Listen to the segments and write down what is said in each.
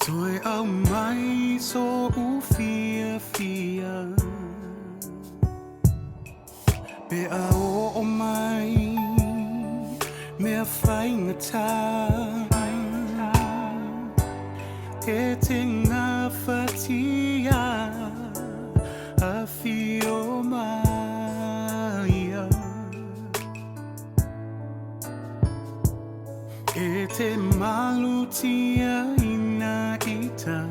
Toi au mai so u fia Pe a o mai mea whaingata E te ngā whatia a whio mai E te malutia ina ita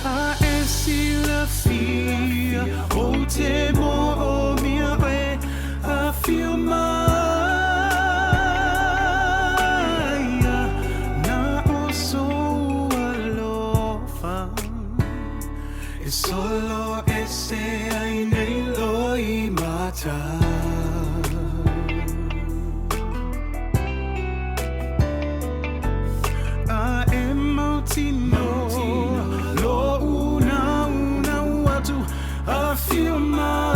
A e sila fia o te mo o mia e a whio mai Na o so alofa E solo e se ai nei loi mata Tino, lo una watu a feel my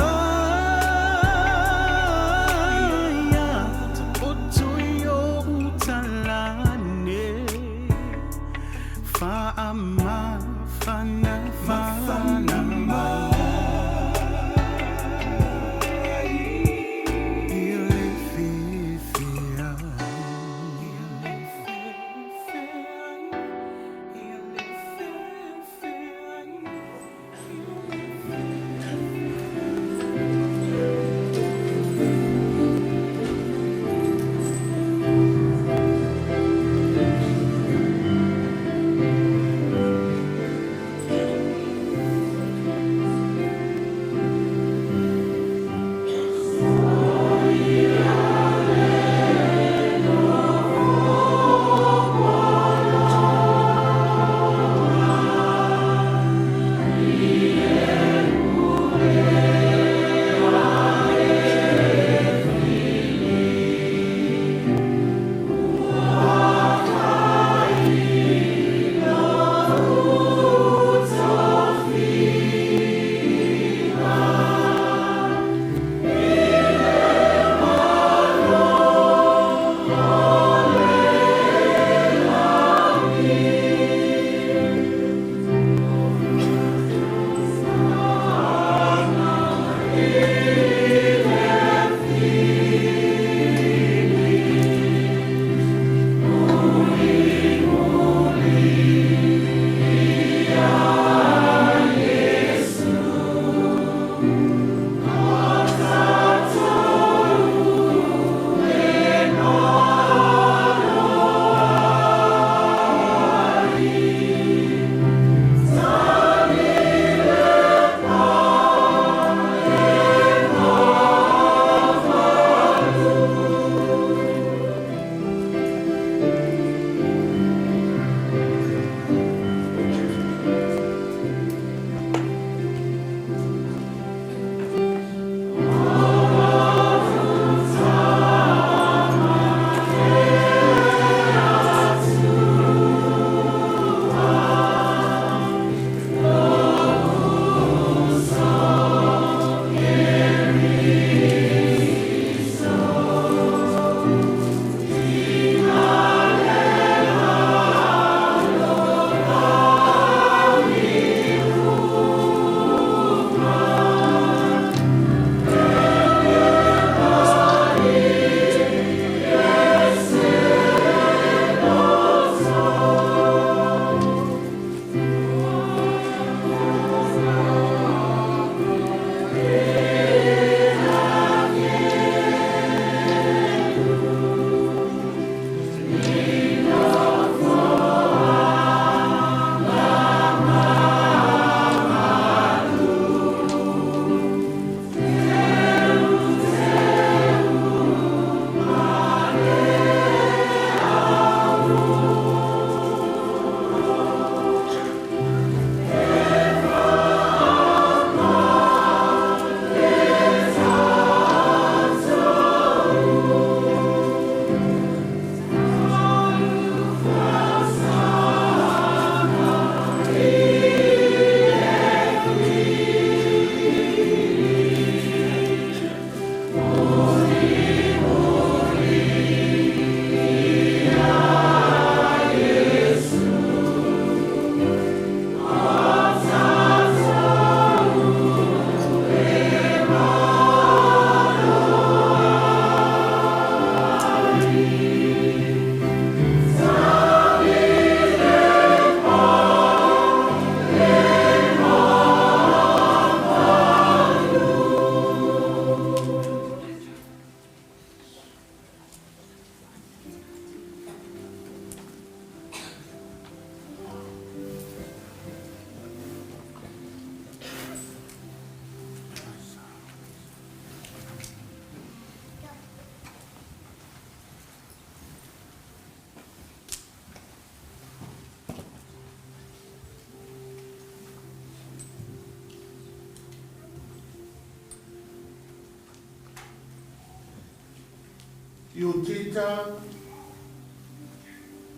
Iutita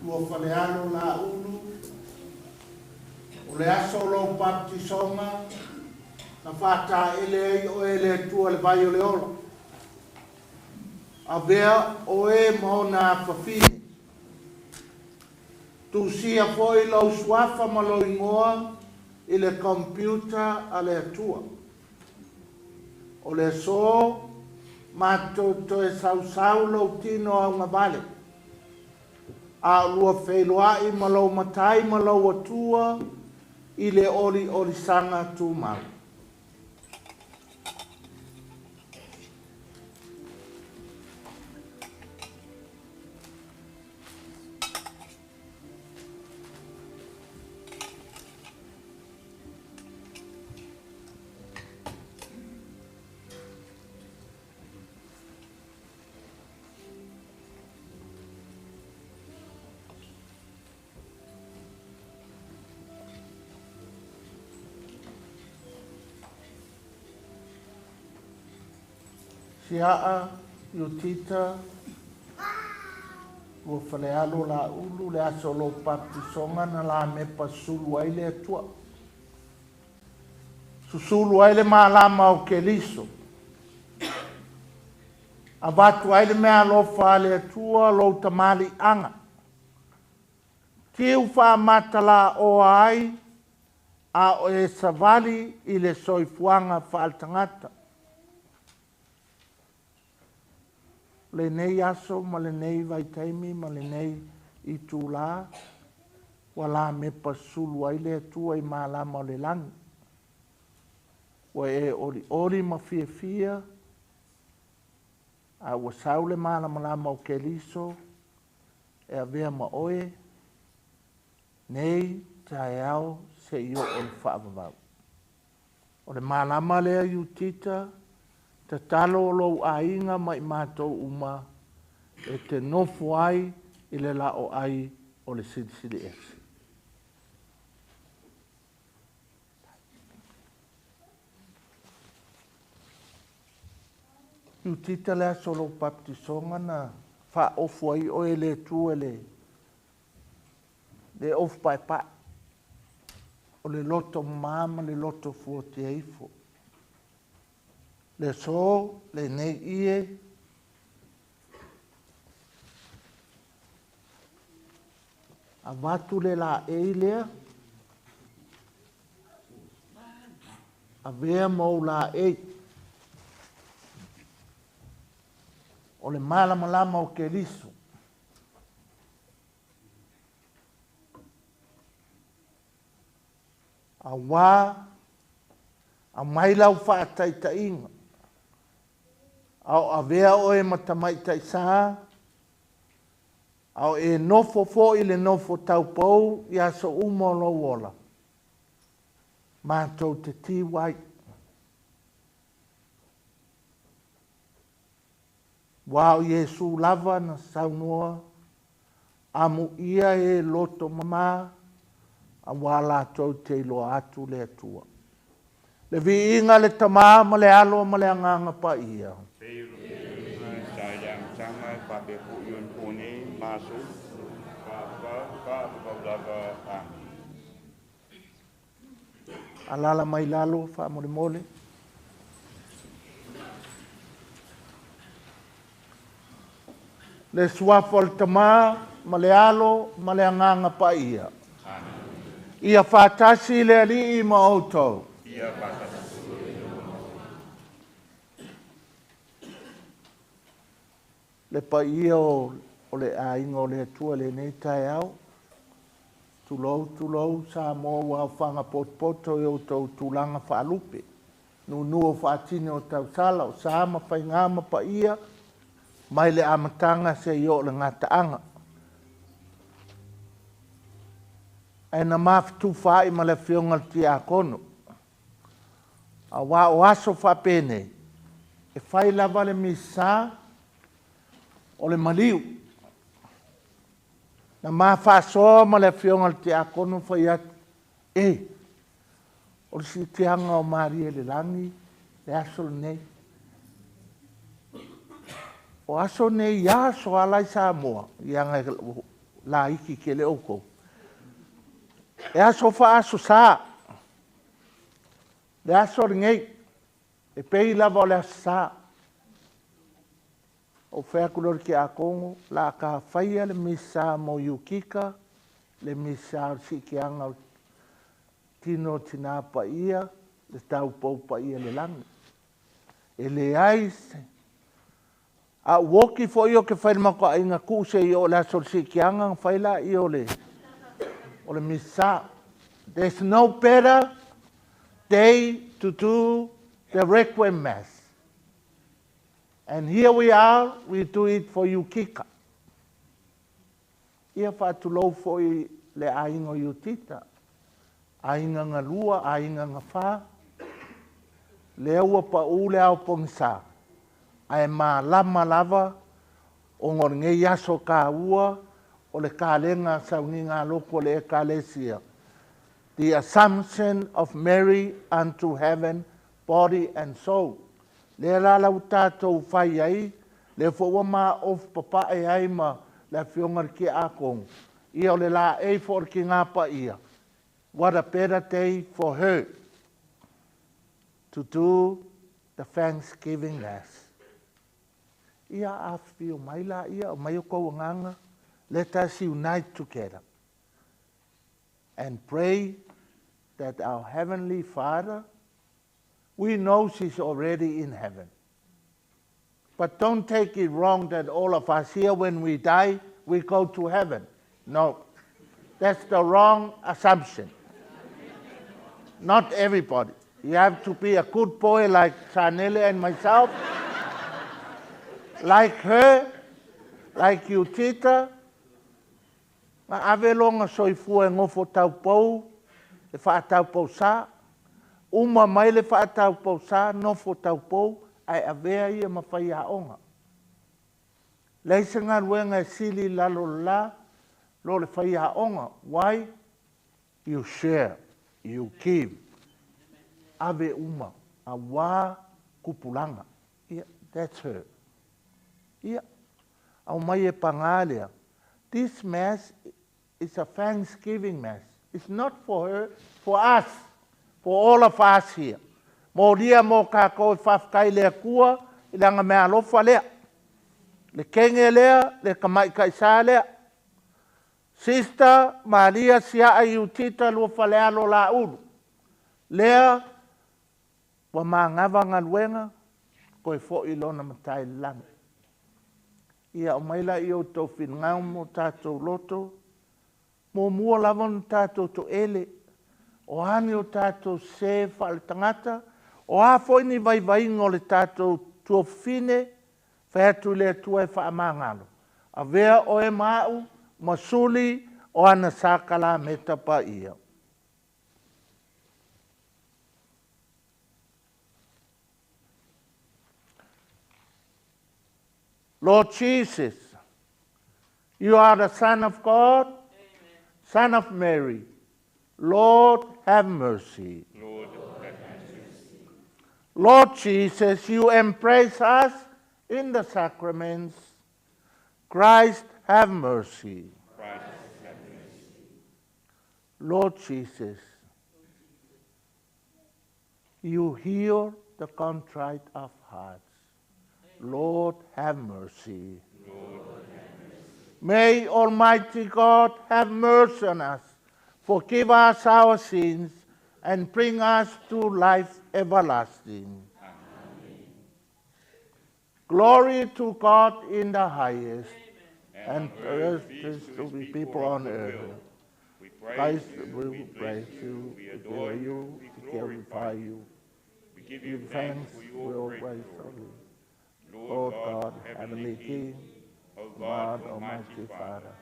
Luafalealo la ulu o le aso lo baptisonga na fata ele o ele tua le vai o le ola a vea o e maona fafine tu sia foi lo swafa ma lo ingoa i le computer a le atua o le so ma to e sau lo tino a una vale a lua whailoai ma lo matai ma lo atua i le oli sanga tu mau. Siaa, Iutita, Luafalealo la ulu le aso lo baptisonga na la mepa sulu ai le atua. Susulu ai le malama o keliso. Avatu ai le mea lofa le atua lo tamali anga. Kiu wha matala o ai a o e savali i le soifuanga whaaltangata. Le nei aso ma le nei vaitaimi ma le nei i tūlā wala me pasulu ai le atua i mālama o le langi. Wa e ori ma fia a wa sau le mālama lama o keliso e a vea ma oe nei tae au se io o le whaavavau. O le mālama lea Iutita te talo lo a inga mai mātou uma e te nofu ai i le lao ai o le silisili esi. Iutita lea solo baptisonga na wha ofu ai o e le tu e le ofu pai pai o le loto mama le loto fuote eifo. Le so, le nei ie, a watu le la eilea, a vea mau la ei, o le malama lama o keliso. A wā, a mailau whātaita inga. Au a vea o e matamai taisa, au e nofo fo i le nofo taupou i aso umo lo wola. Mātou te tiwai. Wao Yesu lava na saunua, amu ia e loto mama, a wala tau te ilo atu le atua. Le vi inga le tamā ma le alo ma le anganga pa ia. Alala mai lalo fa mole mole. Le suafo al tamā ma le alo ma le anganga pa ia. Ia fatasi le ali ma outou. Ia fatasi. Le pa ia o le a inga o le atua le nei tae au. Tulou, sa mo wa whanga poto e o tau tūlanga whaalupe. Nu o whaatine o tau sala o sa ama whaingama pa ia. Mai le amatanga se i o le ngataanga. E na maftu whai ma le whionga ti a kono. A wā o aso whapene. E whai lava le misa o le maliu. Na ma whasoa ma le whionga ti a kono whai atu. O le si te hanga o Maria le langi, le aso le nei. O aso ne ia so alai sa moa. Ia ngai la iki ke le oko. E aso fa aso sa. Le aso ringei. E pei lava o le aso sa. O whea kulori ki a kongo. La ka whaia le misa mo yukika. Le misa o si ki anga o tino tina pa ia. Le tau pou pa ia le langi. E le aise. A woki fo io ke whaile mako a inga kuse i o le aso si ki anga whaila i o le misa. There's no better day to do the Requiem Mass. And here we are, we do it for Yukika. Ia whaatulou fo i le ainga Iutita. Ainga ngā lua, ainga ngā wha. Le ua pa ule au pongsa. Ai mā lama lava o ngor ngei aso ka ua o le kālenga sauni ngā loko le ekalesia. The Assumption of Mary unto heaven, body and soul. Le la lau tātou whai ai, le fōua mā of papa e ai ma le whiongar ki a kong. Ia o le la e for ki ngā pa ia. What a better day for her to do the Thanksgiving Mass. Ia a whio mai la ia o mai o kou nganga. Let us unite together and pray that our Heavenly Father, we know she's already in heaven. But don't take it wrong that all of us here, when we die, we go to heaven. No, that's the wrong assumption. Not everybody. You have to be a good boy like Sanele and myself, like her, like Iutita. Ma ave longa soifua e ngofo tau pou, e wha tau pou sa. Uma mai le wha tau pou sa, nofo tau pou, ai avea ia ma whai haonga. Leise ngā ruenga e sili lalo la, lo le whai haonga. Why? You share, you give. Ave uma, a wā kupulanga. Yeah, that's her. Yeah. Au mai e pangalea. This Mass is a Thanksgiving Mass. It's not for her, for us, for all of us here. Mō ria mō kākou e whafkai lea kua, i langa mea alofa lea. Le kenge lea, le kamai kaisa lea. Sister Maria Sia Iutita Luafalealo la ulu. Lea, wa mā ngava ngā luenga, koe fo i lona matai langa. Ia o maila i o tau whinngau mo tātou loto, mo mua lava no tātou to ele, o hani o tātou se whale tangata, o a foi ni vai vai ngole tātou tua whine, whētu lea tua e whaamangalo. A vea o e mau, masuli o ana sākala meta pa ia. Lord Jesus, you are the Son of God, Amen. Son of Mary. Lord, have mercy. Lord, have mercy. Lord Jesus, you embrace us in the sacraments. Christ, have mercy. Christ, have mercy. Lord Jesus, you heal the contrite of heart. Lord, have mercy. Lord, have mercy. May Almighty God have mercy on us, forgive us our sins, and bring us to life everlasting. Amen. Glory to God in the highest, And and earth peace to the people on earth. We Christ, praise you, we praise you, we we adore adore you, you, we we glorify you. We give Give you thanks thanks for for your your great grace, glory. Lord God, Heavenly King, O God, God, Almighty Father,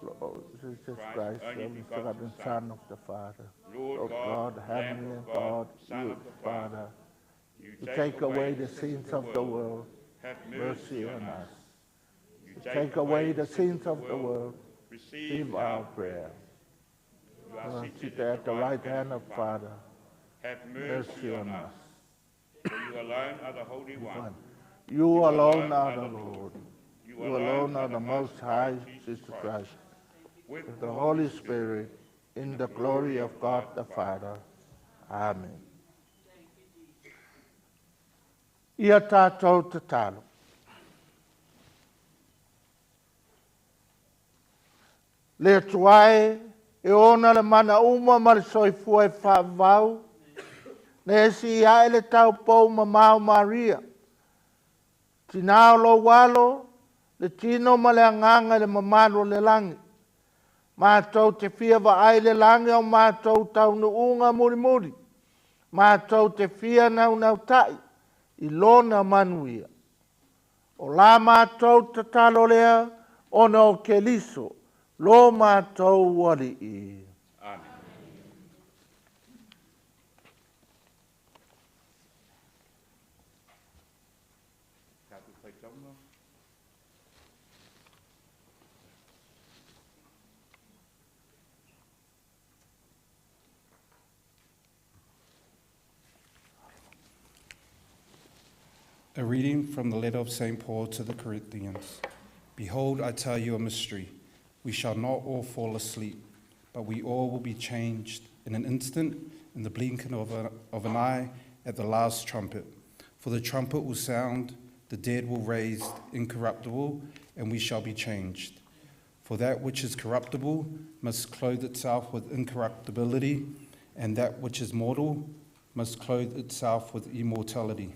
Lord Jesus Christ, only the begotten begotten Son of the Father, Lord Lord God, God, Lamb Heavenly of God, God, Son you, of the Father, you to take away the sins of the world, Have mercy on us. You To take away the sins of the world, Receive receive our prayer. You You are are seated seated at the right hand of Father, Have mercy on us. For you alone are the Holy One. One. You alone are the Lord. You alone are the Most High, Jesus Christ, with the Holy Spirit, in the glory of God the Father. Amen. Ia tātou te talo. Le tuae e ona le mana uma ma le soifua e whaavau. Ne si ia le tau pou ma Mau Maria. Tinao lo walo, le tino ma le anganga le mamalo le langi. Mātou te fia wa ai le langi o mātou tau nu unga muri muri. Mātou te fia nau nau tai, i lona manuia. O la mātou te talo lea, ona o ke liso, lo mātou wali i. Amen. Tātou whai taunga. A reading from the letter of St. Paul to the Corinthians. Behold, I tell you a mystery. We shall not all fall asleep, but we all will be changed in an instant, in the blinking of an eye, at the last trumpet. For the trumpet will sound, the dead will raise incorruptible, and we shall be changed. For that which is corruptible must clothe itself with incorruptibility, and that which is mortal must clothe itself with immortality.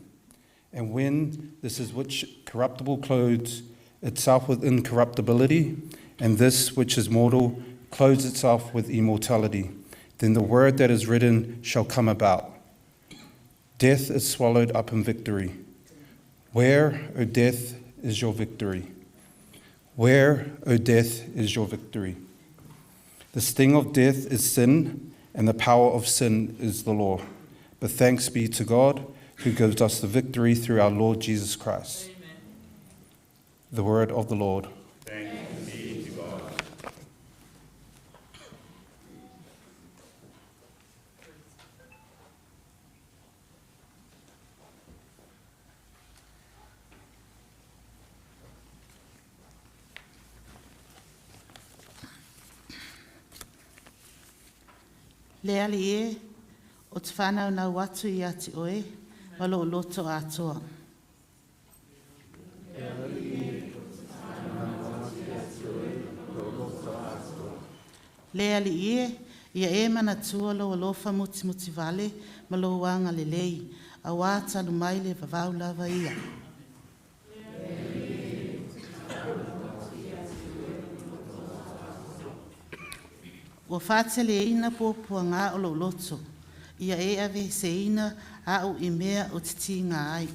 And when this is which corruptible clothes itself with incorruptibility, and this which is mortal clothes itself with immortality, then the word that is written shall come about. Death is swallowed up in victory. Where, O death, is your victory? Where, O death, is your victory? The sting of death is sin, and the power of sin is the law. But thanks be to God, who gives us the victory through our Lord Jesus Christ. Amen. The word of the Lord. Thanks be to God. Lea li e, o te whanau nau watu I ati oe, walo o loto atoa. Lea li e, ia e mana tua lo alofa muti muti vale, ma lo wanga le lei, a wata lumai le vavau lava ia. Ua whate le ina pōpua ngā o lo loto, ia e ave se ina a o I mea o titi ngā ai.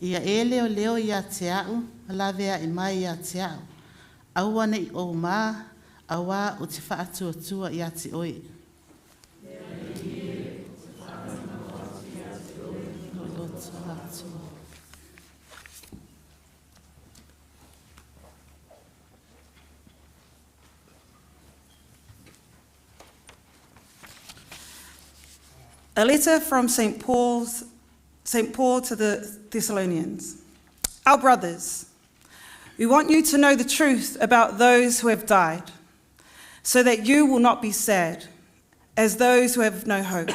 Ia e leo leo ia te au, alawea I mai ia te au. Aua nei o mā, awa o te whaatua tua ia te oe. A letter from St. Paul to the Thessalonians. Our brothers, we want you to know the truth about those who have died, so that you will not be sad, as those who have no hope.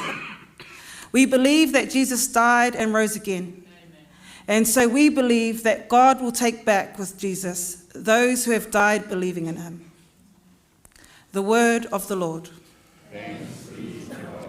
We believe that Jesus died and rose again. Amen. And so we believe that God will take back with Jesus those who have died believing in him. The word of the Lord. Thanks be to God.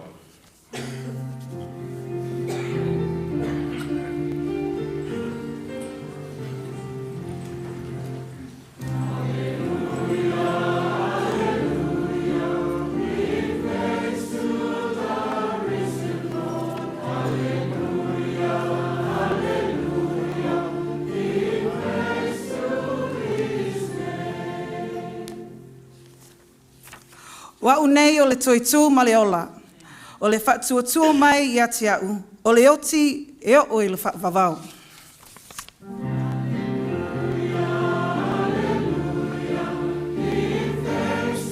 Wa unei o le toitu ma le ola, o le whatuatua mai I ati au, o le oti e o I le whavau.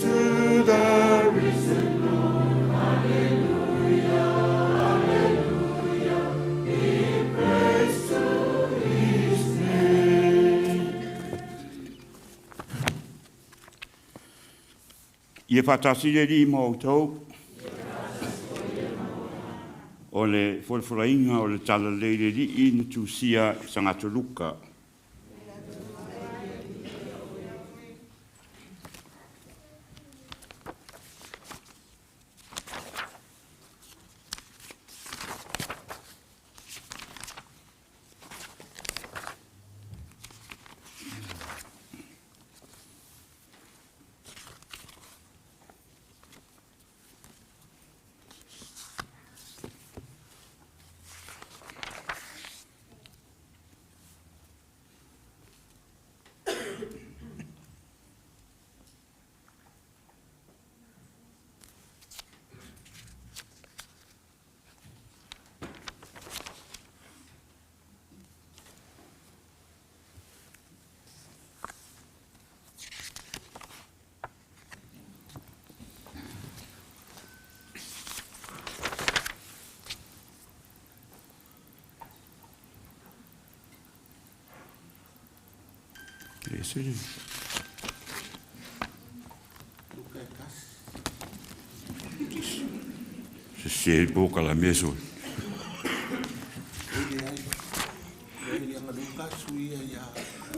To the risen Lord, hallelujah. Ia whatasi le li mo tau. O le wholwharainga o le tala le li i na tūsia sangata luka. Se sei boca la meso.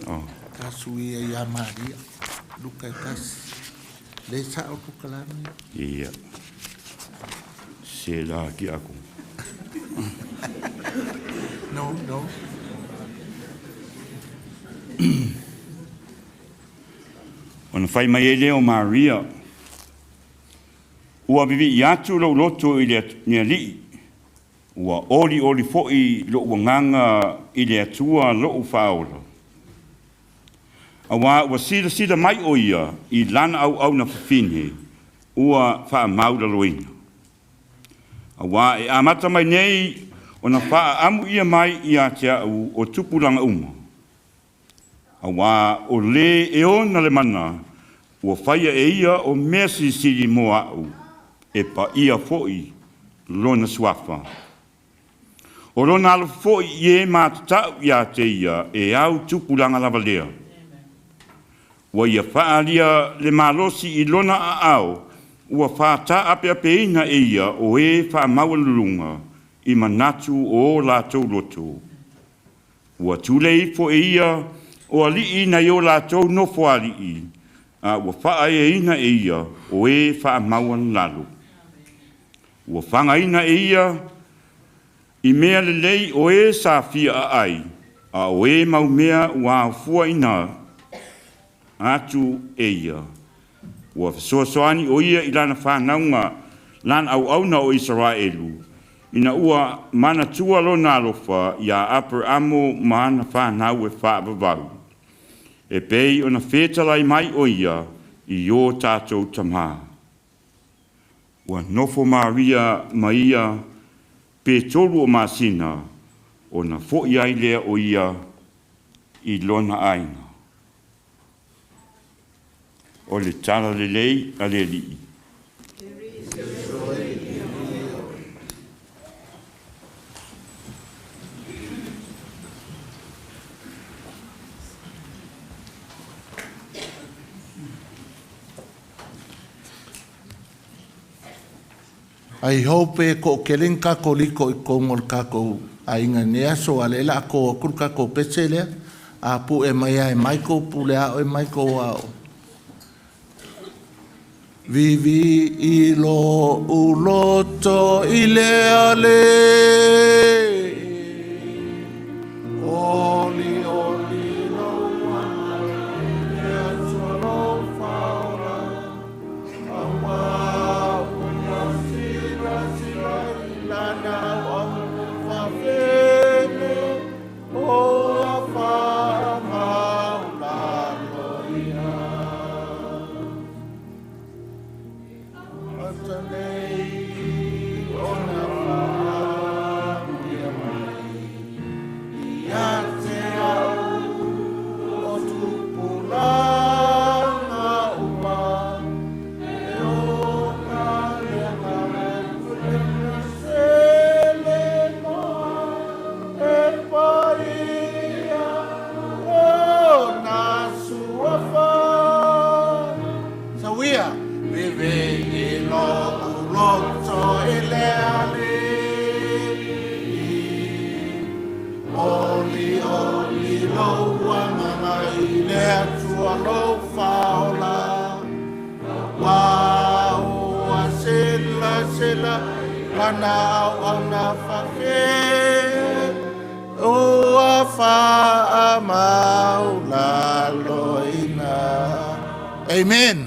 Oh. Kasuia ia Maria. Luka kas. Le sa o tukalani. Ia. Se la ki aku. No, no. Ona fai mai ele o Maria. Ua vivi i atu lo loto i le nia li. Ua oli foi lo nganga i le atua lo ufaola. Awa ua sida mai o ia i lana au na fafine. Ua faa maula loina. Awa e amata mai nei ona faa amu ia mai i atia o tupulanga uma. Awa o le e ona le mana ua faia e ia o mea sisiri mo au e pa ia foi lona suafa. O lona alo foi i e mātatau ia te ia e au tupulanga lavalea. Ua ia faalia le malosi i lona a au ua fata ape ina e ia o e faa maua i manatu o la tau loto. Ua tulei fo e ia o ali ina i o la tau no fo ali i. Ua faa e ina e ia o e faa maua lalo. Ua fanga ina e ia i mea le lei o e sa fia a ai. A o e mau mea ua fua ina atu e ia. Ua soani o ia i lana whanaunga lana au na o Israelu. Ina ua mana tua lo na alofa ia aper amo mana whanau e whaabavau. E pei o na whetalai mai o ia i o tātou tamā. Ua nofo Maria maia pe tolu o masina o na fo ai lea o ia i lona aina. O le tala le lei a le li. Ai hope ko kelenka ko liko I kongol kako a inga nea so alela ko kurka ko pesele a pu e mai ko pule a e mai ko ao. Vivi I lo uloto I le ale. Oli lo wala. Ea solo faula. Awa unya sira ilana wa fafele. O afa maula loia. Atanei ona fa lo wanga i le atua lo faola. Wow, a sela, ana au na whake. O a wha a maula loina. Amen.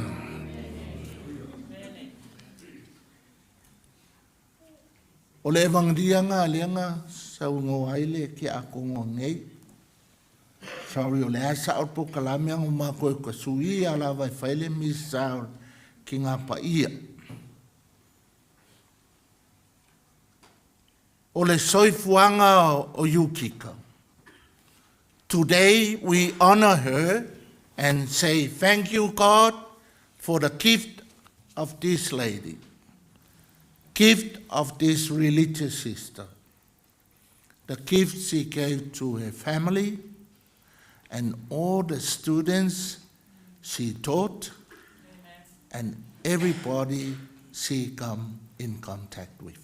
O le evangelia ngā leanga sa ungo aile ki a kongo ngei. Sorry o le asa o po kalame ang umako e kasui ala vai whaile misa ki ngā paia. O le soifuanga o Yukika. Today we honor her and say thank you God for the gift of this lady. Gift of this religious sister. The gift she gave to her family and all the students she taught. Amen. And everybody she come in contact with.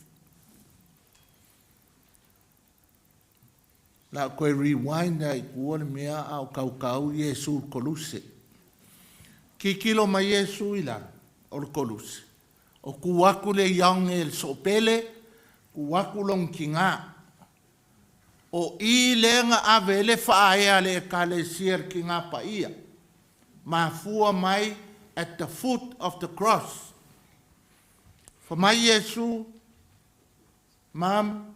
La koe rewind ai kua mea au kaukau Yesu koluse. Ki kilo ma Yesu ila o koluse. O kuaku le yang el sopele, kuaku long kinga. O I lenga avele whaea le kalesia kinga pa ia. Ma fua mai at the foot of the cross. For my Yesu, Mom,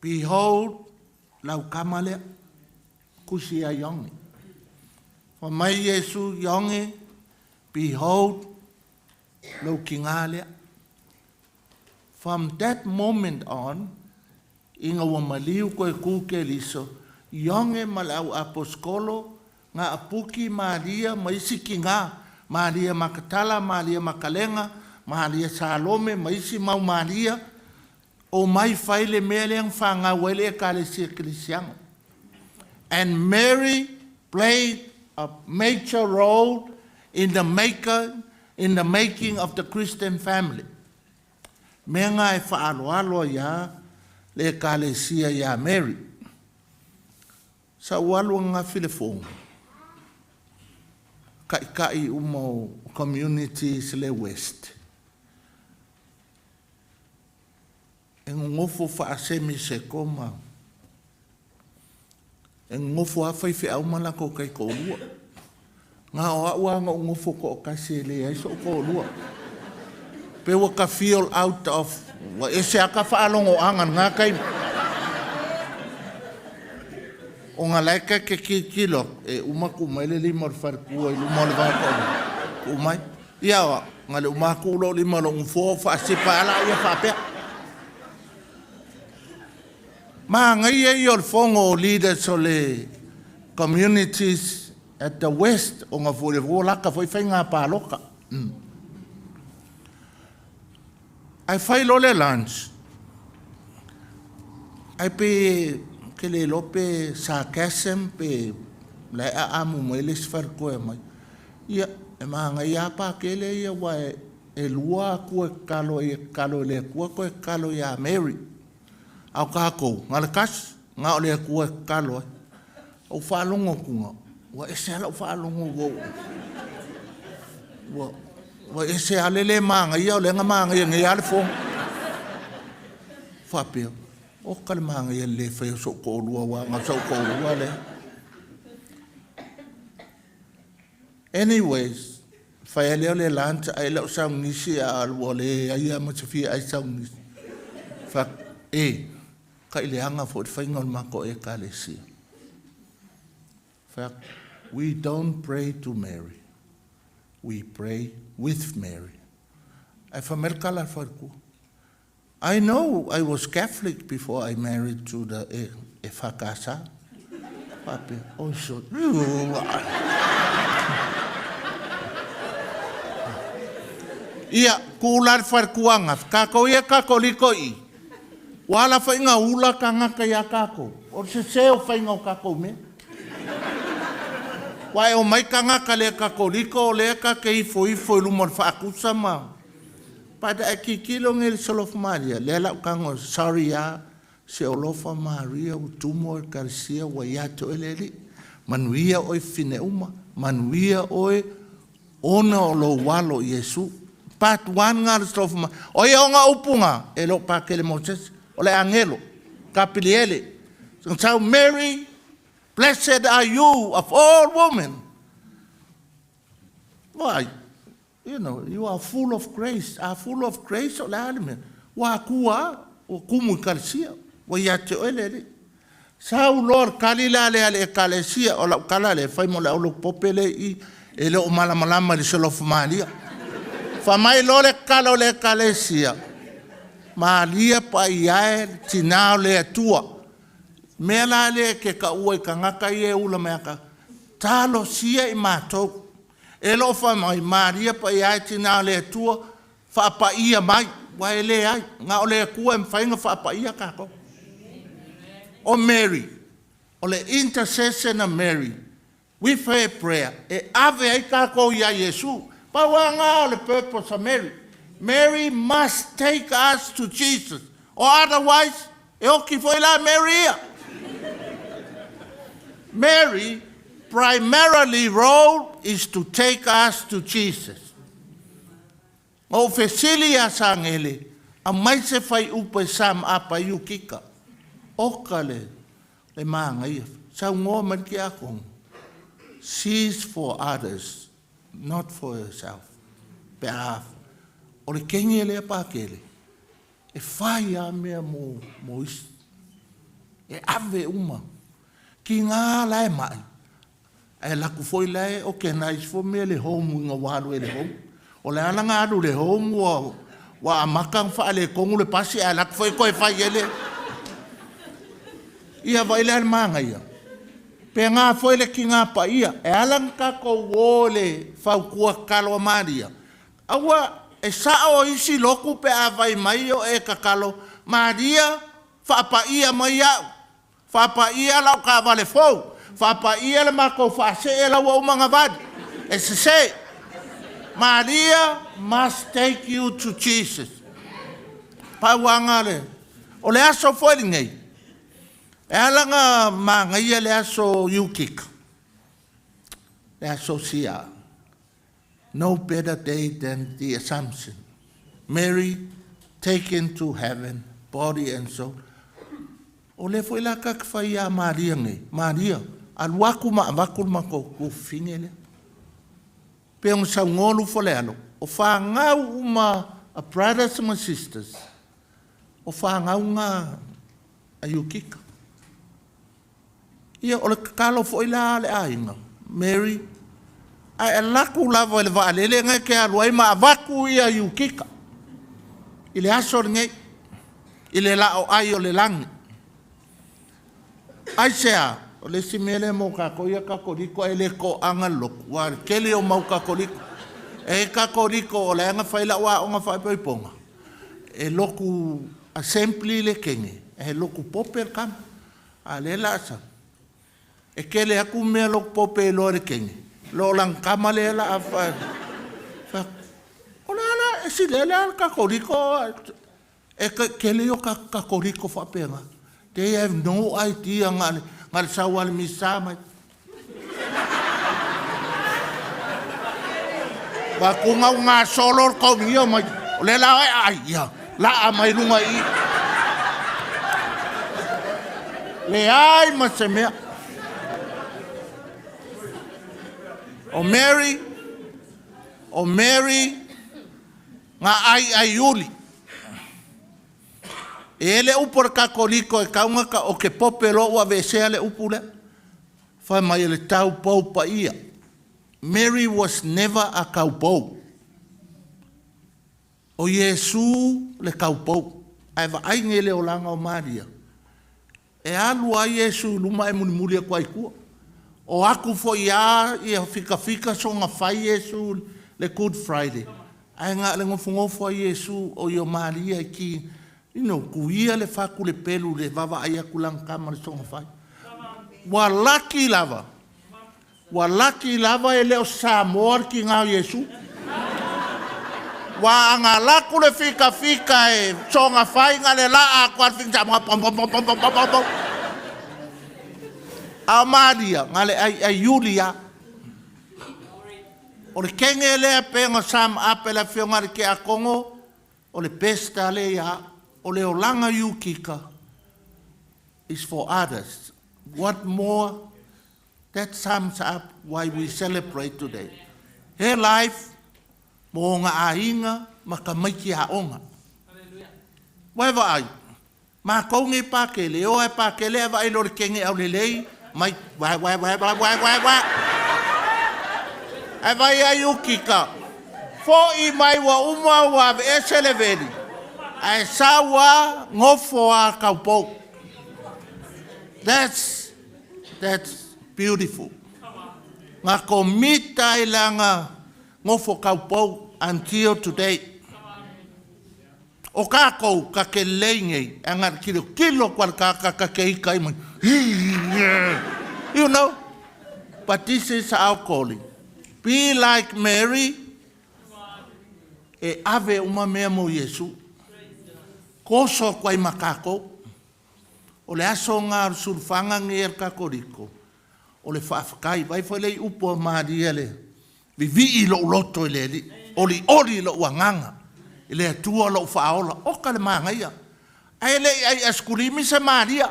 behold, lau kamale kusia yongi. For my Yesu yongi, behold, lo kingalea. From that moment on, inga wa maliu koe kuke liso, yonge malau aposkolo, nga apuki Maria maisi kinga, Maria makatala, Maria makalenga, Maria salome, maisi mau Maria, o mai faile meleang whanga wele kale sirkilisiang. And Mary played a major role in the making of the Christian family. Mea ngai whaaloalo ya le kalesia ya Mary. Sa walu ngā whilefonga. Kai umo communities le West. E ngofo whaasemi se koma. E ngofo hawhai au mana ko kai kōrua. Ngā o aua ngā ngofo ko kasi le ai so kōrua. Pe waka feel out of, wa ese aka whaalongo angan ngā kai. O ngā laika ke kilo, e umaku mai le lima o wharkua i luma o le whakau. Umai, ia wa, ngā le umaku ulo lima o ngufo whaasipa ala ia whapea. Mā ngai e i o le whongo leaders o le communities at the West o ngā fure laka foi whai ngā pāloka. Ai whai lo le lunch. Ai pe ke le lope sarcasm pe le a amu mai le sfarko e mai. Ia, e mā ngai a pā ke le ia wa e lua kua kalo le kua koe kalo ia Mary. Au kako, ngā le kas, ngā o le kua kalo. O whaalongo kunga. Wa ese ala o whaalongo go. Wa ese ale le manga ia o le nga manga ia ngai ale fong. Whapeo. O kale manga ia le whai so kōrua wa, ngā so kōrua le. Anyways, whai leo le lanta ai lau saung nisi a alua le ai a matawhia ai saung nisi. Wha kai le anga fo te whaingon mako e ka le sia. Wha we don't pray to Mary. We pray with Mary. Ai whamerkala wharku. I know I was Catholic before I married to the whakasa. Pape, oh so. Ia, kūlar wharkuanga, kako ia kako liko i. Wala whainga ula ka ngaka ia kako. O se seo whainga o kako me. Wai o mai ka ngaka le kako liko o le ka ke ifo i lumor whaakusa ma. Pada e ki kilo ngel solof Maria, le lau kango, sorry ya, se olofa Maria utumo e karisia wa yato eleli. Manuia oi fine uma, manuia oi ona o lo walo Yesu. Part 1 ngā stofa ma. O ia o ngā upunga, e lo pakele Moses, o le angelo, kapiliele. So Mary, blessed are you of all women. Why? You know, you are full of grace. Are full of grace o le alime. Wa kua, o kumu karisia, wa yate o elele. Sau Lord kalila le ale kalesia o la kalale fai mo le olo popele I ele o malamalama le solofu malia. Fa mai lo le kalo le kalesia. Malia pa iae tinao le atua. Mea la le ke ka ua I ka ngaka I e ula mea ka. Talo sia I mātou. Elo fa mai Maria pa iae tinao le atua. Fa pa ia mai. Wa ele ai. Nga o le kua mfainga fa pa ia kako. O Mary. O le intercession of Mary. With her prayer. E ave ai kako ia Yesu. Pa wanga o le purpose of Mary. Mary must take us to Jesus. Or otherwise, e oki foi la Maria. Mary primarily role is to take us to Jesus. O fesilia sangele, a mai se fai upe sam apa Iukika. Okale, le manga ia. Sa ngō man ki akong. She's for others, not for herself. Behalf. O le kengi le pakele. E fai a mea mo isi. E ave uma. Ki ngā lai mai. E laku foi lai o ke nais fo mea le homu ngā walu e le homu. O le ana ngā adu le homu wa amakang fa le kongu le pasi e laku foi koe fai ele. Ia vai le manga ia. Pe ngā foi le ki ngā pa ia. E alang kako wole fau kua kalo Maria. Awa e sao isi loku pe avai mai o e kakalo Maria fa pa ia mai au. Fa pa ia lau ka vale fou. Fa pa ia le mako fa se e lau o mga vadi. E se se. Maria must take you to Jesus. Pa wanga le. O le aso foi ngei. E alanga ma ngai le aso Iukika. Le aso sia. No better day than the Assumption. Mary taken to heaven, body and soul. O le foi la ka fai a Maria ngai. Maria, al waku ma wakul ma ko fingele. Pe on sa ngolu folealo. O fa ngau uma a brothers and sisters. O fa ngau nga a Iukika. Ia o le kalo foi la le ainga. Mary, ai laku lava le valele ngai ke aluai ma vaku ia Iukika. Ile aso ngai. Ile la o ai o le langi. Ai sea, o le simele mo kakoia kakoriko e le ko anga loku. Wa kele o mau kakoriko. E kakoriko o le anga whaila wa o nga whaipoiponga. E loku assembly le kenge. E loku popel kam. A le la asa. E kele aku mea loku pope lo le kenge. Lo lang kama le la a wha. O le ala e si le ala kakoriko. E kele o kakoriko whapenga. They have no idea ngal sawal misama. Ba kunga nga solor ko miyo mai le la ai ya la mai lunga I. Le ai maseme. O Mary nga ai Yuli. Ele upor kakoliko e kaunga ka o ke popelo wa vesea le upule. Fai mai le tau pou pa ia. Mary was never a kaupou. O Yesu le kaupou. Ai va ai ngele o langa o Maria. E alu a Yesu luma e mulimuli e kwai kua. O aku fo ia i fika so nga fai Yesu le Good Friday. Ai nga le ngofungofo a Yesu o yo Maria ki kuia le faku le pelu le vava aia kulang kama le songa fai. Wa laki lava. Wa laki lava e leo Samoa ki ngau Yesu. Wa anga laku le fika e songa whainga le laa kwa finja mga pom. A Maria, ngale ai Julia. O le kenge lea penga sam apela whionga ke a Kongo, o le pesta lea, o le olanga Iukika is for others. What more? That sums up why we celebrate today. Her life, mo ngā ainga, makamaiki haonga. Wai vai, ma kongi pakele, o e pakele, ava ilo le kenge au le lei, mai, wai. E vai a Iukika. Fo I mai wa uma wa e seleveri. Ai sawa ngofo a kaupou. That's beautiful. Ngā komita I langa ngofo kaupou until today. O kākou ka ke leingi, anga kilo kwa ka ke ika imu. You know, but this is our calling. Be like Mary, e ave uma mea mo Yesu. Koso kwa makako, o le aso ngā surfanga ngeer kakoriko, o le whaafakai, vai whalei upo Maria le, vivi lo loto le li, oli lo wanganga, le atua lo whaola, oka le mangaia. Ai le ai askurimi sa Maria,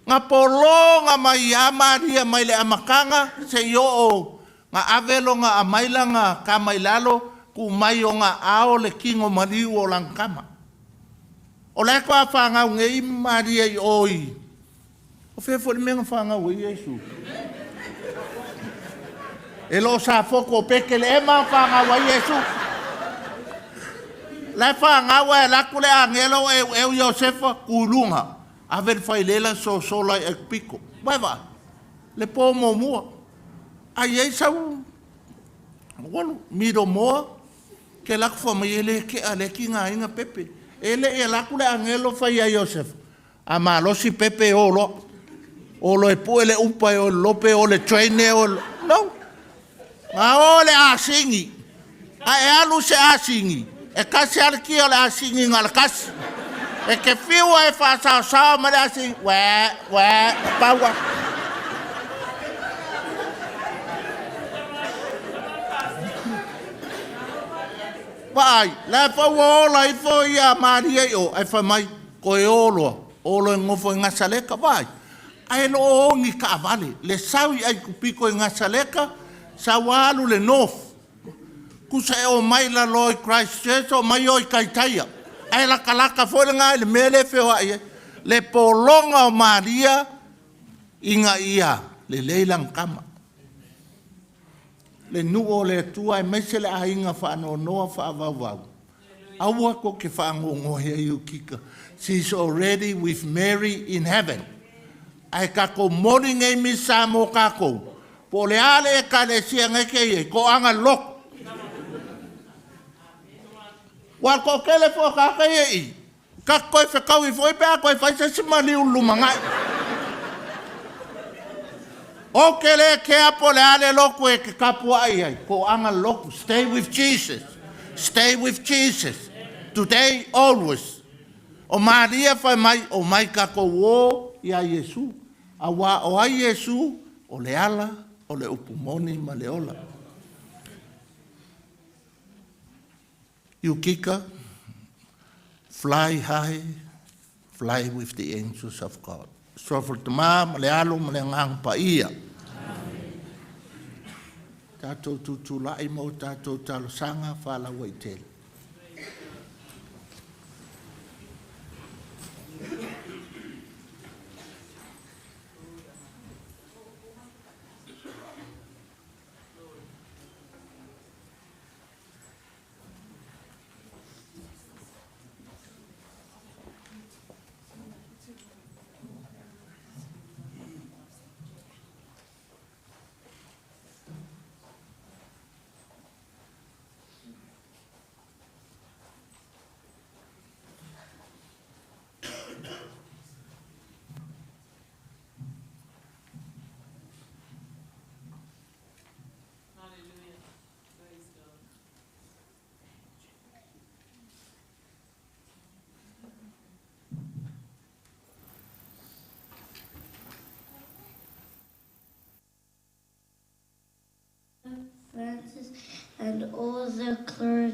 ngā polonga mai a Maria mai le amakanga, se yo o, ngā avelo ngā amaila ngā kamailalo ku mai o ngā ao le kingo mariu o langkama. O le kua whangau ngei Maria I oi. O whewho ni menga whangau I Yesu. E lo sa foko peke le ema whangau I Yesu. Le whangau e laku le angelo e Iosefa kulunga. Aver whailela so sola e piko. Waiwa, le po mo mua. Ai ei sau, wano, miro moa, ke laku whamayele ke ale ki ngā inga pepe. Ele e laku le angelo whai a Iosef. A malosi pepe olo e puele upa o lope o le traine o no. Ngā o le asingi. A e alu se asingi. E kasi alki o le asingi ngā le kasi. E ke whiua e whaasao ma le asingi. Paua. Vai, la fa wola I fo ia Maria o ai fa mai ko e olo ngofo ngasa leka vai. Ai lo ngi ka vale, le sawi ai kupiko ngasa leka, sawalu le nof. Kusa e o mai la loi Christ Church o mai o kaitaia. Ai la kalaka fo nga le mele fe o ai. Le polonga o Maria inga ia le leilang kama. Le nuo le tua e mesele a inga whaano noa whaavavau. Aua ko ke whaangongo hea Iukika. She's already with Mary in heaven. Ai kako morning e misa mo kako. Po le ale e ka le sia ngeke e ko anga lok. Wal ko kele fo kaka e I. Kako e whekau I fo I pēa ko e whaisa simani ulumangai. O ke le ke apo le ale loko e ke kapua ai. Ko anga loko. Stay with Jesus. Stay with Jesus. Today, always. O Maria whai mai, o mai kako wo I a Yesu. A wā o ai Yesu, o le ala, o le upumoni ma le ola. Iukika, fly high, fly with the angels of God. So for tama, ma le alo, ma le ngang pa ia. Tātou tutulai mo tātou talosanga whala waitele.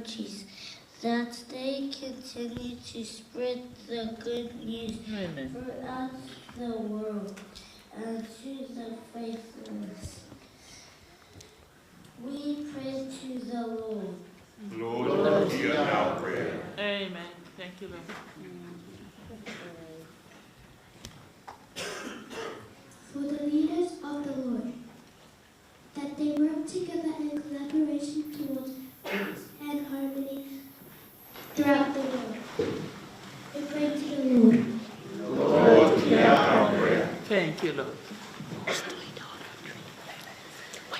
churches, that they continue to spread the good news throughout the world and to the faithless. We pray to the Lord. Lord, hear our prayer. Amen. Thank you, Lord. For the leaders of the Lord, that they work together in collaboration towards peace and harmony throughout the world. We pray to the Lord. Lord, hear our prayer. Thank you, Lord.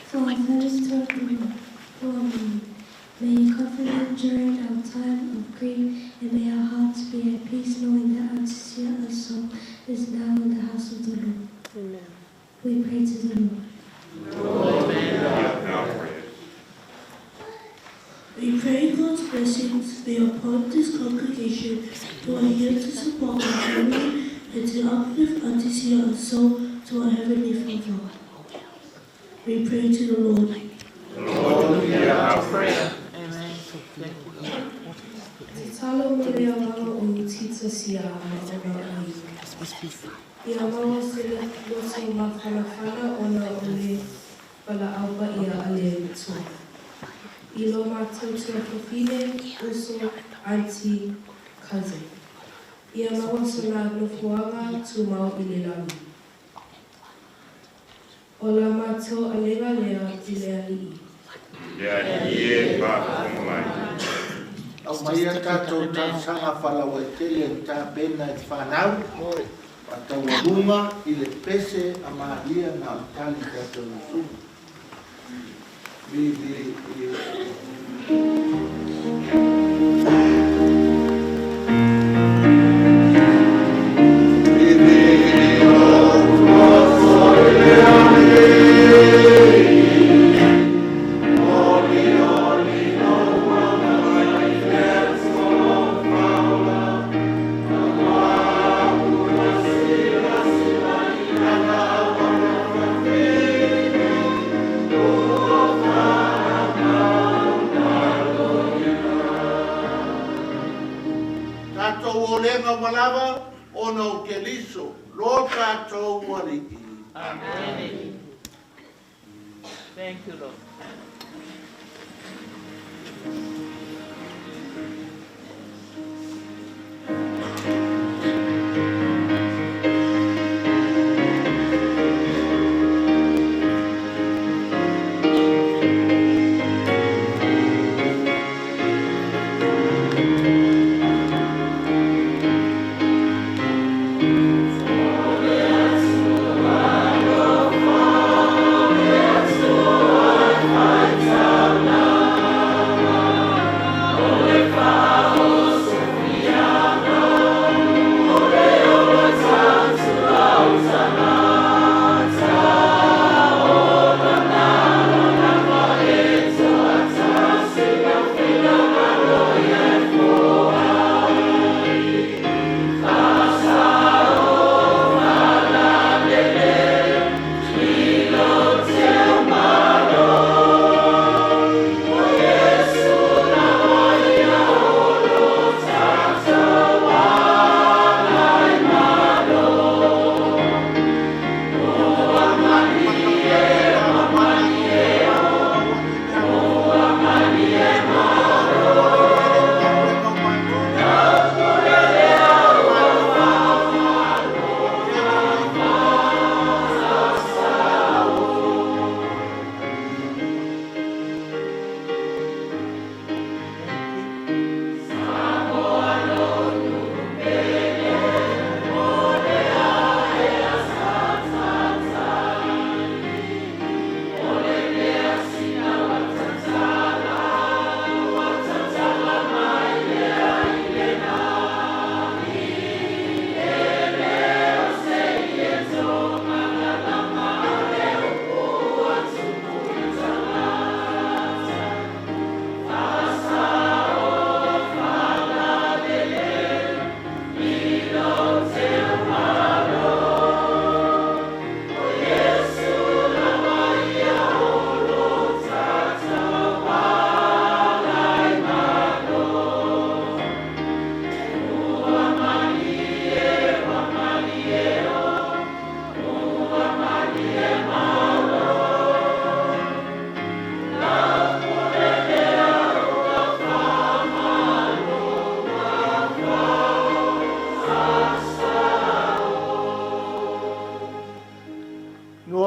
For those suffering from may you comfort them during our time of grief, and may our hearts be at peace, knowing that our sincere soul is now in the house of the Lord. Amen. We pray to the Lord. Lord, hear our prayer. We pray God's blessings be upon this congregation who are here to support our family and to uplift our sincere soul to our Heavenly Father. We pray to the Lord. Lord, hear our prayer. Amen. Thank you, Lord. Talo mulea mama o Iutita sia maona ai. Ia mama sele loso mawhanawhana ona ole pala aupa ia ale tu. Ilo mātou tua kawhine, uso, auntie, cousin. Ia maua sona nofuanga tu mau i le lami. Ola mātou alega lea i lea lii. Lea ie pāpū mai. Au mai a tātou tāsanga whalau e tele tā pena e whanau. Pa tau runga i le pese a maalia ngā tali tātou usu. Malava ono keliso lo tātou wariki. Amen. Thank you, Lord.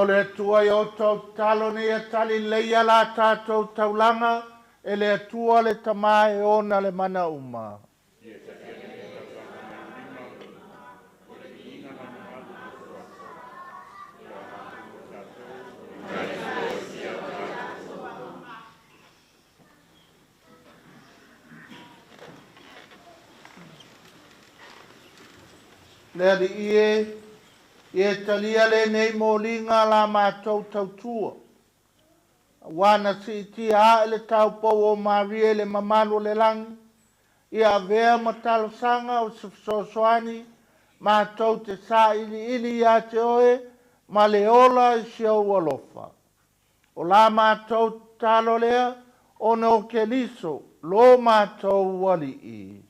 le atua i o tau talo ne ia tali leia la tātou taulanga e le atua le tamae ona le mana uma. Le ali ie talia le nei molinga la mātou tautua. Wana si tia a le tau pou o Maria le mamalo le langi. Ia avea matalo sanga o sosoani mātou te sa ili ia te oe ma le ola i siau alofa. O la mātou talo lea o no ke liso lo mātou wali i.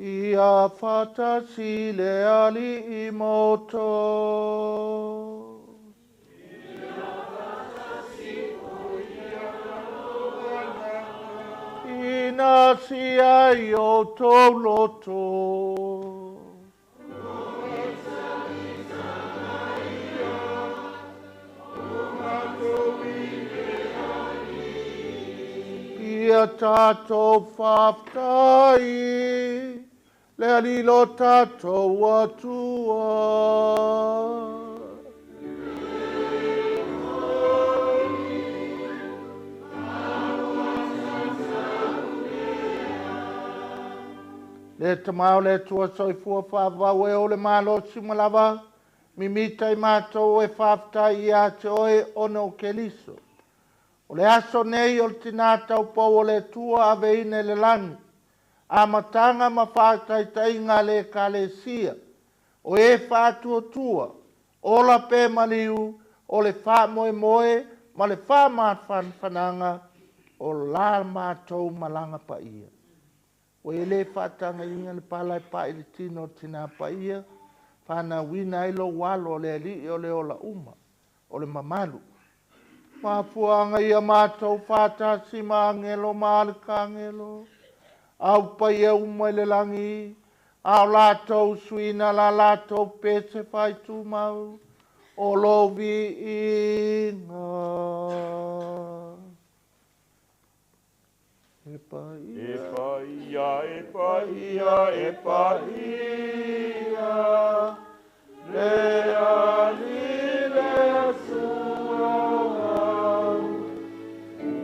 Ia fata si le ali i moto. Ina si ai o tau loto. Ia tātou whaftai. Le alilo tātou atua. Le tamau le tua soifua whawau e o le malo simalava. Mimita i mātou e whaftai i a te oe ono ke liso. O le aso nei o le tinatau pou o le tua aveine le langi. A matanga ma whātaitainga le kalesia, o e whātua, o la pē maliu, o le whā moe moe, ma le whā māwhananga, o la mātou malanga pa ia. O e le whātanga inga le palai pa i le tino tina pa ia, whāna wina ilo walo o le ali o le ola uma, o le mamalu. Māpuanga ia mātou whātasi ma angelo ma alika angelo. Au pai e uma le langi, au lātou suina la lātou pese whai tū mau, o lovi inga. E paia, le ali le sua,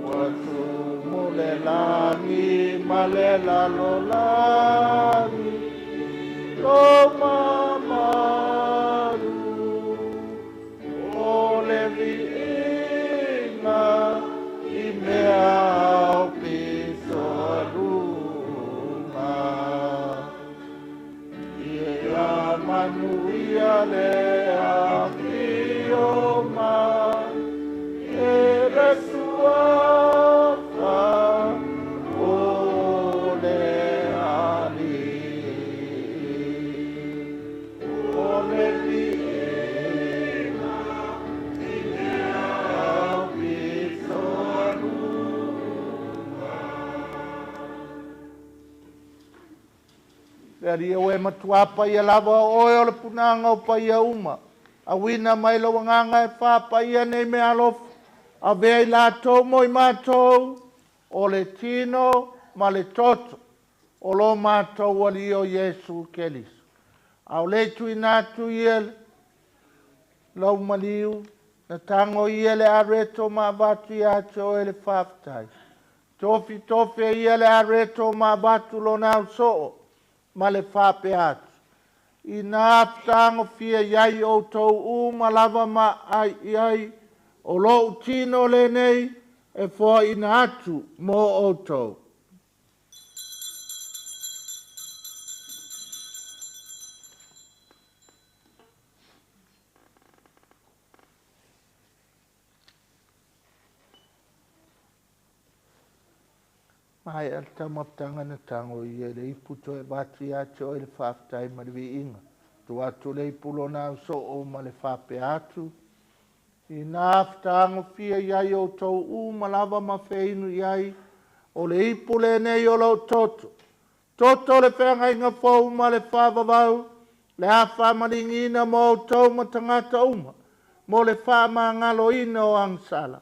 watu mo le langi, malela lo lani, lo mamaru, o le viina, i mea au piso alunga. Ia manuia le afioma, e resua, Eri o e matua pa ia lava oe o le punanga o pa ia uma. A wina mai lo wanganga e wha pa ia nei me alof. A vea i lātou mo i mātou o le tino ma le toto. O lo mātou wali o Jesu Kelis. A o le tui nātu ia lau maliu. Na tango ia le areto ma batu ia te o e le whaftai. Tofi ia le areto ma batu lo nau soo. Ma le whape atu. I nā tango fia iai o tau ma lava ma ai iai o lo tino le nei e fua i nā atu mo o tau. Mai al tamaptanga na tango i le iputo e batu ia te o le whaftai ma le vi inga. Tu atu le ipulo na so o ma le whape atu. I nā whtango fia iai o tau ma lava ma whainu iai o le ipule nei o lau toto. Toto le whenga inga whau ma le whavavau Le a whamalingina mo tau ma tangata uma, mo le whamangaloina o angsala.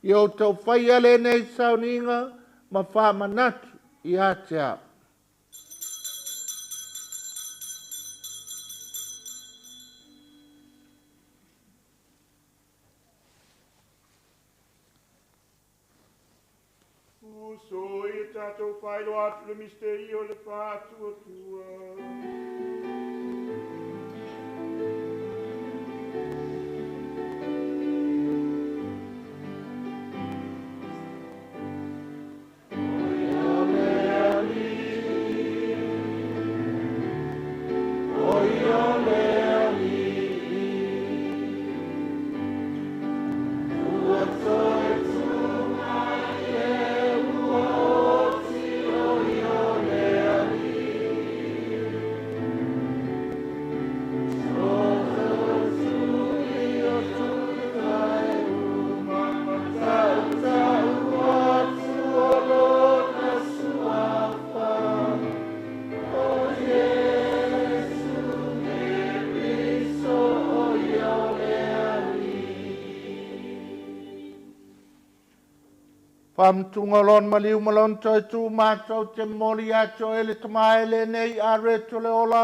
I o tau whaia le nei sauninga, ma whamanatu i a te au. So e tatou whaelo atu le misteri o le whātua tua. Whamtungolon maliu malon toi tu mātou te mori ato ele tamaele nei a reto le ola,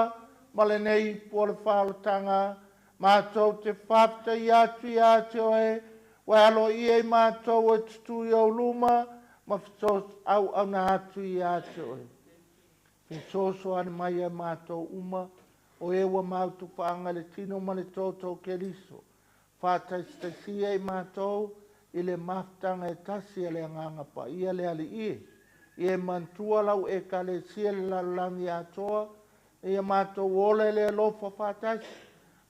ma le nei po le whaolotanga, mātou te whapta i ato e, wai alo i e mātou e tutu i au luma, ma fitos au ana atu i ato e. Fisoso ane mai e mātou uma, o e wa mātou whaanga le tino ma le tōtou ke liso. Whātaisia i mātou, i le maftanga e tasi le anganga pa ia le ali i. I e mantua lau e ka le sia le lalangi atoa, e a mātou ole le lofa whātasi.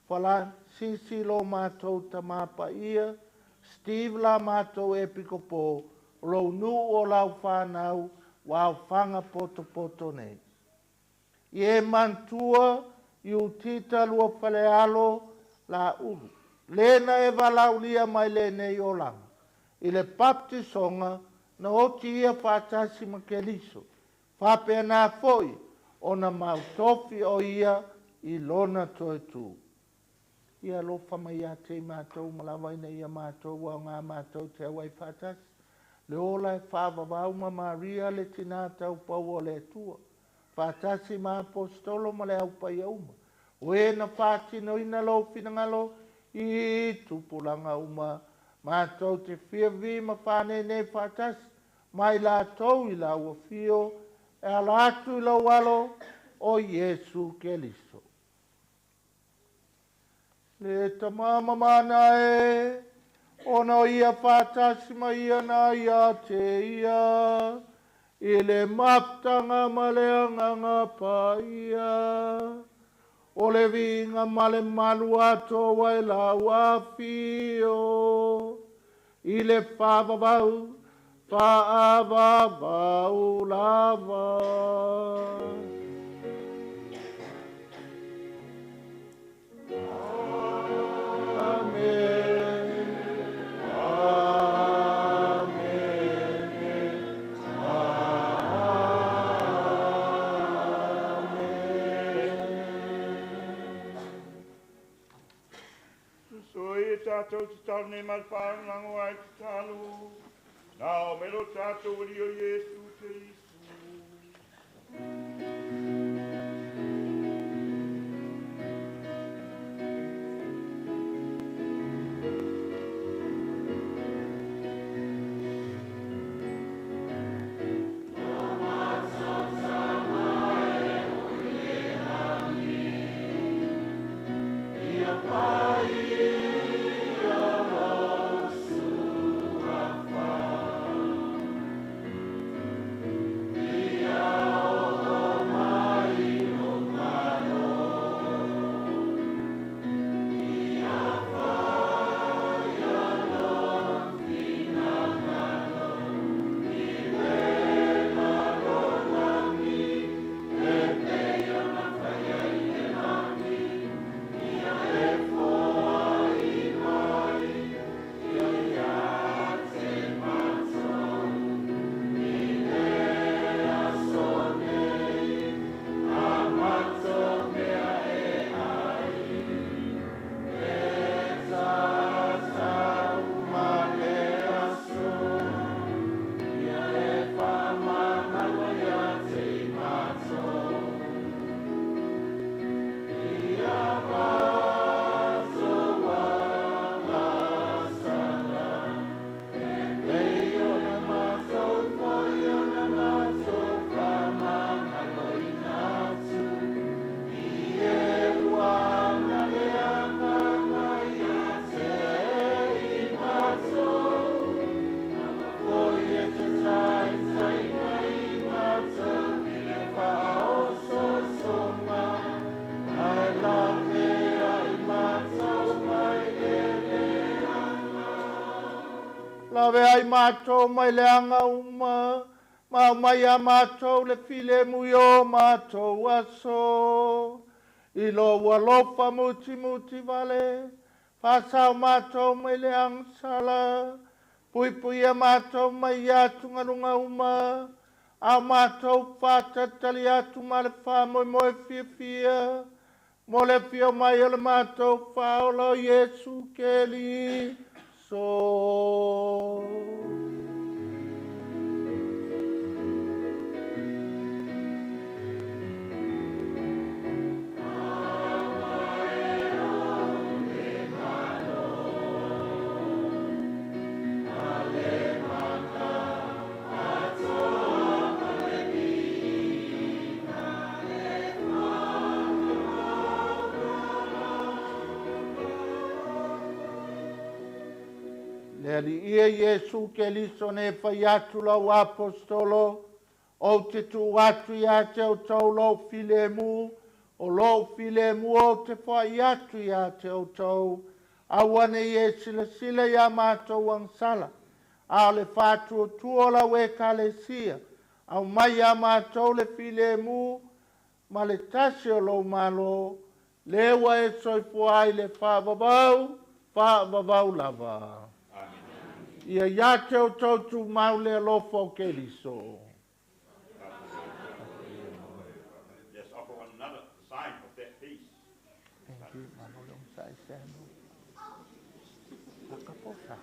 Whala sisi lo mātou ta māpa ia, Steve la mātou e piko pō, lo nu o lau whanau, wau whanga poto nei. I e mantua, Iutita Luafalealo la uru. Lena e walau lia mai le nei o langa. I le baptisonga na oti ia whātasi ma ke liso. Whapea nā foi o na mautofi o ia i lona toi tū. Ia lofa mai a te mātou malawaina ia mātou au ngā mātou te awai whātasi. Le ola e whāwawau ma Maria le tinātau pau o le tua. Whātasi ma apostolo ma le au pai auma. O e na whātino ina lo finangalo i tupulanga uma. Mātou te whiawi ma whāne nei whātasi, mai la tau i la ua whio, e ala atu i la walo o Iesu Keliso. Le tamama mana e, ono ia whātasi ma ia na ia te ia, i le maftanga ma le anganga pa ia. O le vinga male malu ato wai la wafio. I le whāwawau, whāwawau lava. Tātou te tau nei mai whārango ai te talu. Nā o mero tātou uri o Iesu Kerisu. Nave ai mātou mai le anga uma, mai a mātou le file mui o mātou aso. I lo walofa muti muti vale, whasau mātou mai le angsala, pui a mātou mai atu ngarunga uma, a mātou whātatali atu ma le whāmoe moe fia, mo le fio mai o le mātou whaolo Yesu Keli so. Le ali ia Yesu Keliso ne whai atu lau apostolo, o te tu atu ia te o tau lau file mu, o lau file mu o te whai atu ia te o tau, awane ie sila ia mātou angsala, a le whātu o tuola we kalesia, au mai ia mātou le file mu, ma le tasi o lau malo, lewa e soifuai le whaavavau lava. Ia ia te o tautu maule alofa o Keliso. Let's offer one another the sign of that peace. Thank you, Manolo Saisano. Akaposa.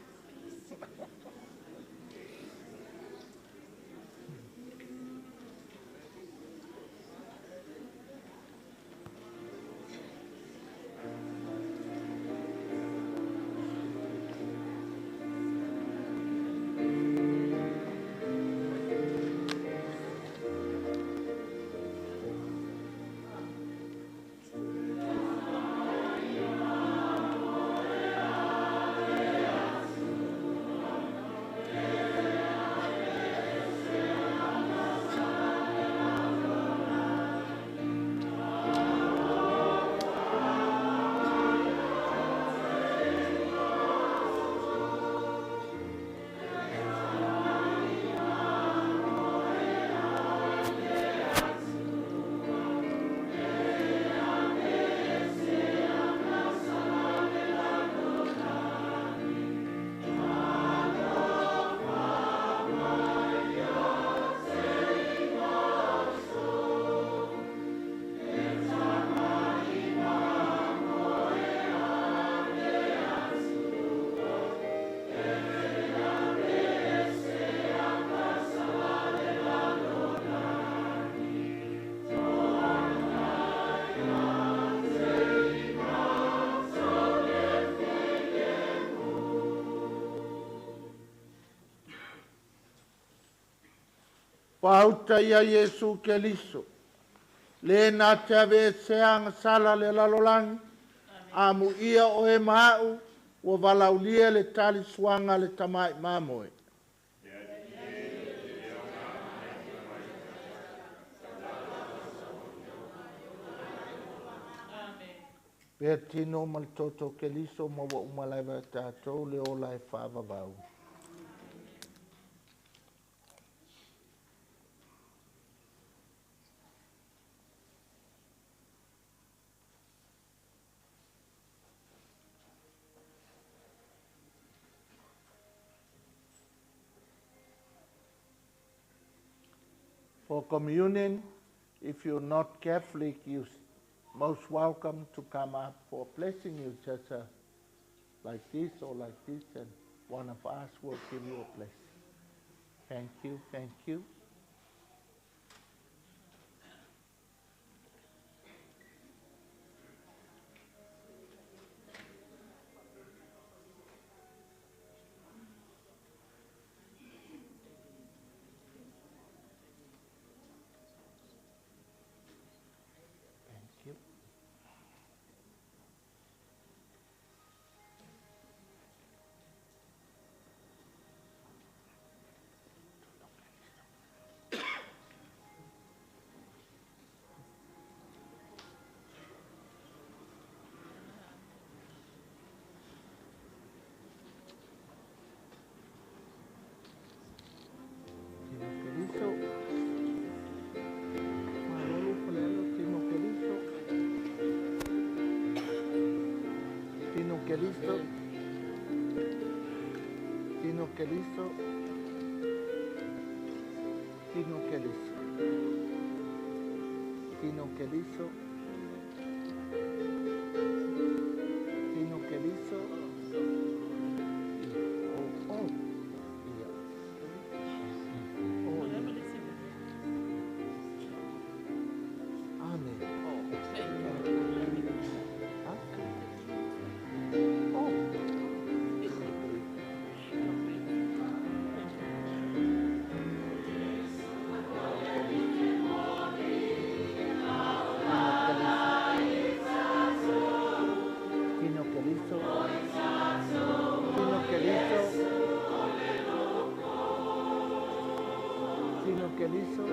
Pauta ia Yesu Keliso. Le na te ave seanga sala le lalolangi. Amu ia o e mau. O valaulia le tali suanga le tamai mamoe. Pea tino mal toto Keliso ma wa umalaiva tātou le ola e whaavavau. For communion, if you're not Catholic, you're most welcome to come up for blessing you just like this or like this, and one of us will give you a blessing. Thank you, thank you. Keliso. Tino Keliso. Tino Keliso. Tino Keliso. Tino Keliso. Oh, oh. Yeah. Oh, yeah. Amen. Huh? Oh. Tino Keliso. Tino Keliso. Tino Keliso.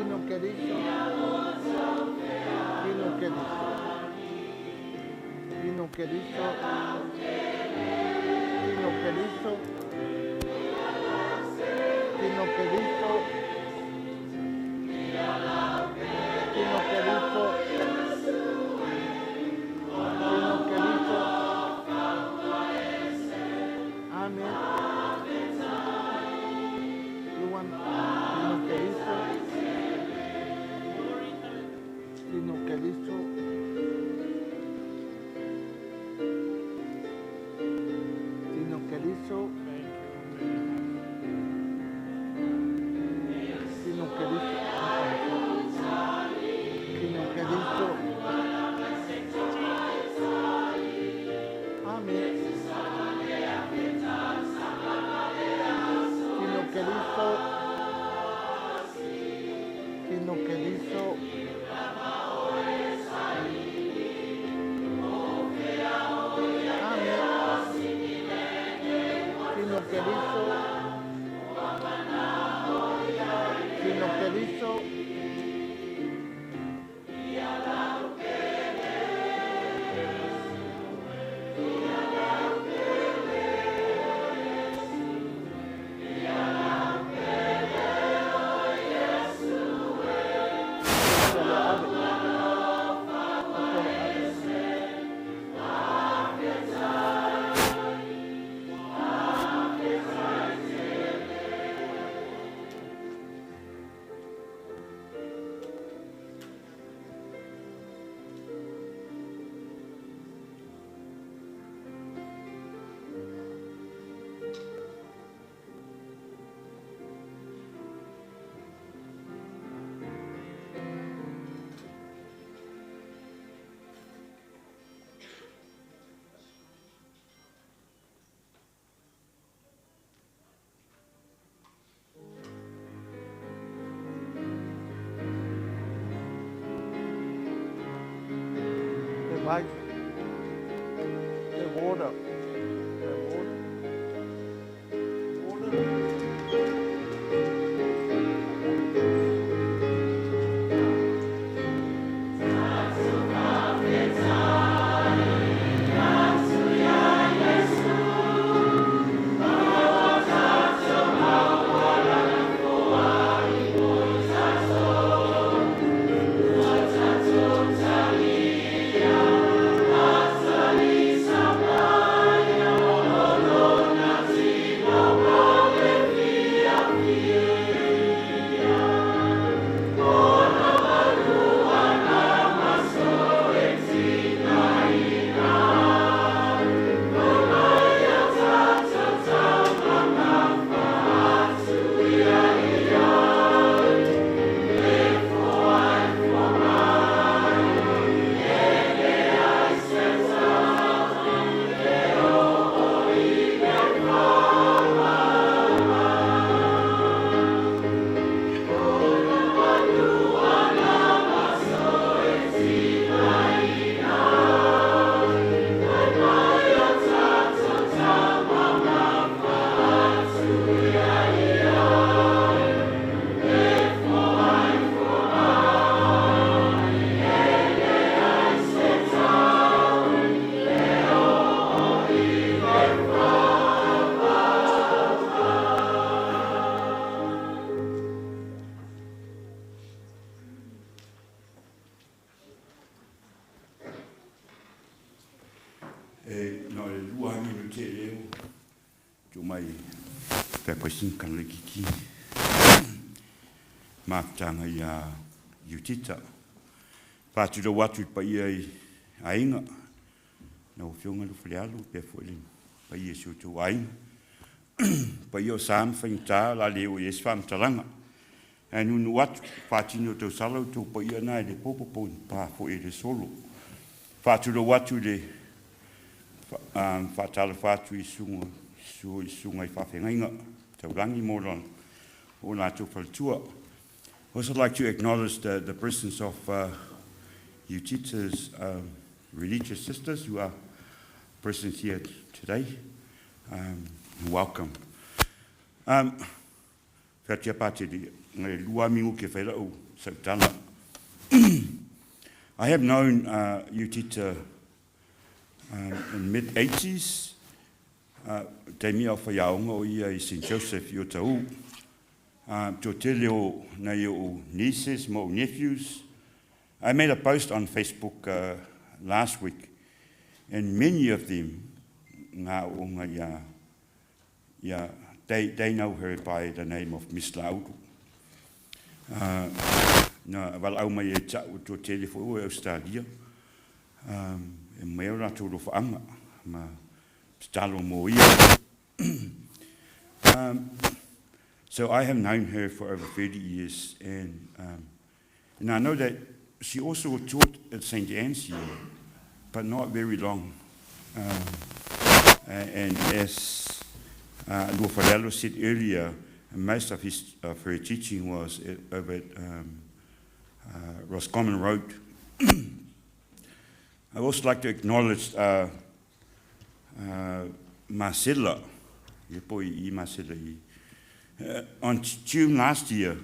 Tino Keliso. Tino Keliso. Tino Keliso. Tino Keliso. Tino Keliso. Amen. You want Tino Keliso? Tino Keliso. Tino Keliso. Tino Keliso. Tino Keliso. Amen. Tino Keliso. Tino Keliso. Tino Keliso. Tino Keliso. Like the water. The water. Amen. mai pe poisin kan le kiki. Maftanga ia Iutita. Patu do watu pa ia ainga. Na o fionga Luafalealo pe foi pa ia su tu ainga. Pa ia sam fainta la leo yes fam talanga. Anu nu watu patino to salo tu pa ia na de popo pa foi de solo. Patu do watu de fatala fatu I sunga I whawhengainga, taurangi moron, o nā tūwhaltua. Also like to acknowledge the presence of Iutita's religious sisters who are present here today. Welcome. Whiatia pāteri, ngai lua mingu ke whairau sautana. I have known Iutita in mid-80s, te mea whaiaonga o ia I St. Joseph I o tau. Tō te leo nei o nieces, mo nephews. I made a post on Facebook last week, and many of them, ngā o ngā they know her by the name of Miss Laudu. Na wal au mai e tau tō telefo o Australia. E mea ora tō whaanga, ma stalo mo ia. So I have known her for over 30 years, and I know that she also taught at St. Anne's here, but not very long. And as Luafalealo said earlier, most of her teaching was over at Roscommon Road. I also like to acknowledge Marcella. Marcella. On June last year,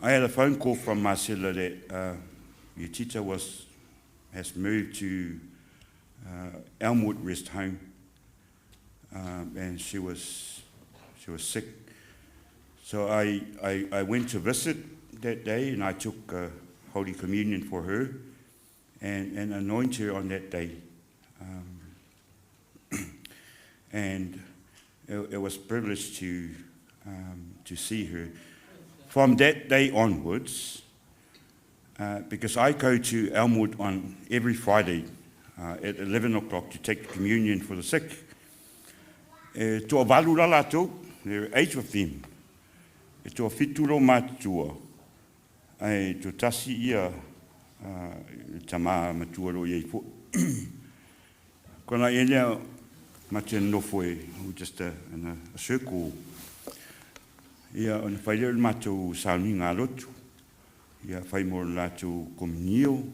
I had a phone call from Marcella that Iutita has moved to Elmwood Rest Home, and she was sick. So I went to visit that day, and I took Holy Communion for her and anoint her on that day. And it was a privilege to see her. From that day onwards, because I go to Elmwood on every Friday at 11 o'clock to take communion for the sick. Tō walura lātou, there are 8 of them. Tō whituro mātua, tō tasi ia tama matuaro iei po. Kona elea mate nofo who just in a circle. Ia on whailea mātou sauni ngā lotu. Ia whaimora lātou komunio.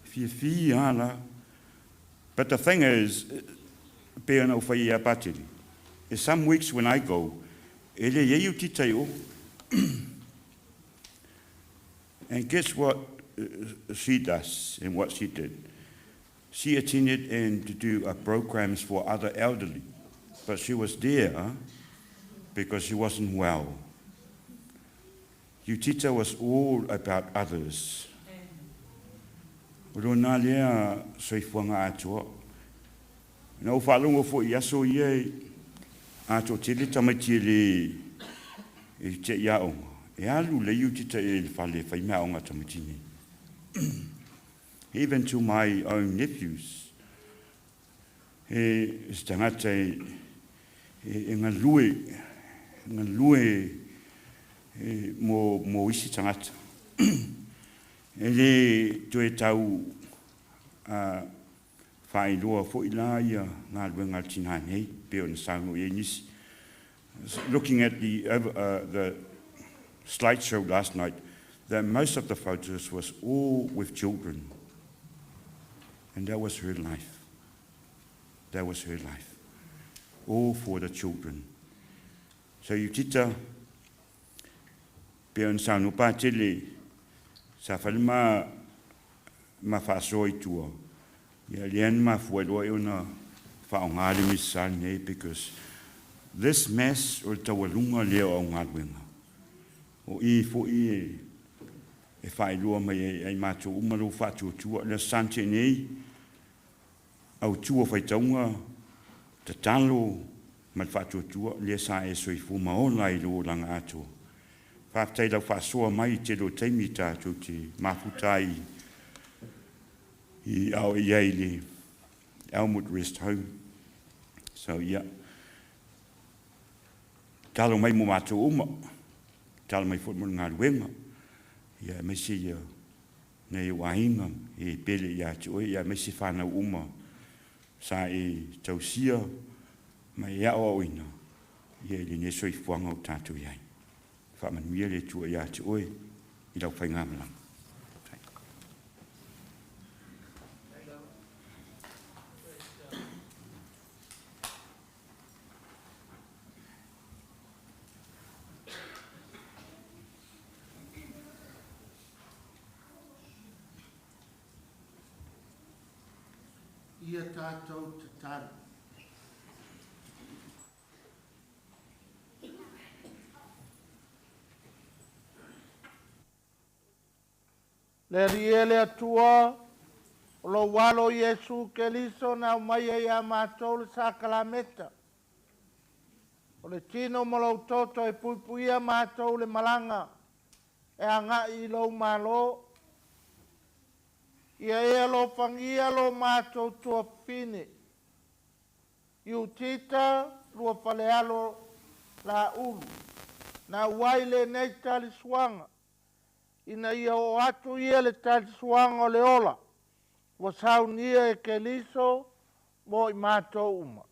Fia ala. But the thing is, pēr na whaia pāteri. Some weeks when I go, ele iei Iutita o. And guess what she does and what she did? She attended and to do programs for other elderly, but she was there because she wasn't well. Iutita was all about others. Rona lea soifuanga atua. Nau whalungo fo I aso iei ato tele tamati le te iaonga. E alu le Iutita e whale whaimea onga tamatini. Even to my own nephews. E tangata e ngā lue mo isi tangata. E le to e tau whai loa fo I la ia ngā lue ngā tina nei peo na sango e nisi. Looking at the slideshow last night, that most of the photos was all with children. And that was her life. That was her life. All for the children. So Iutita, pia nsano pātele, sa whalima ma whaasoi tua. Ia lian ma fuelua euna whaongare misane, because this mass o tawalunga leo au ngadwenga. O I fo I e whaelua mai ai mātou umaro whātua tua le sante nei au tua whaitaunga te talo ma whātuatua, lea sa e soifu maona i lo langa atua. Whātai lau whāsoa mai te lo teimi tātou te mafutai i au i eile Elmwood Rest Home. So, yeah. Talo mai mo mātou uma. Talo mai fot mo ngā ruenga. Ia mesi ia nei wahinga e pele ia te oe. Ia mesi whanau uma sa e tausia mai ia o oina. Ia ili ne soi fuanga o tātou iai. Whamanuia le tua ia te oe i lau whai ngāmalang. Ia tātou te tāru. Le riele atua, o lo walo Yesu Keliso na mai ia mātou le sakalameta. O le tino mo lau toto e puipuia mātou le malanga, e anga i lau malo. Ia e alo fangia lo mātou tua fine. Iutita Luafalealo la ulu. Na waile nei tali suanga. Ina ia o atu ia le tali suanga o le ola. Wa saunia e Keliso mo i mātou uma.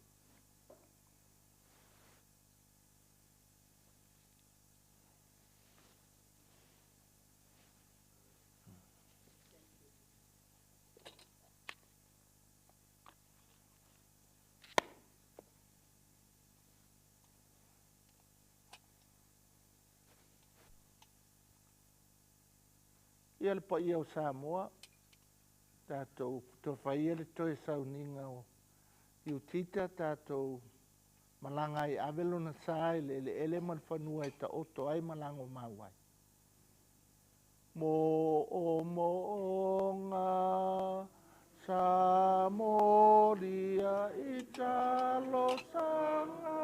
Ia le pa ia o Samoa, tātou to whaia le toi sauninga o Iutita, tātou malanga i avelo na sai, le ele man whanua i ta oto ai malango mawai. Mo o ngā Samoria i talo sanga,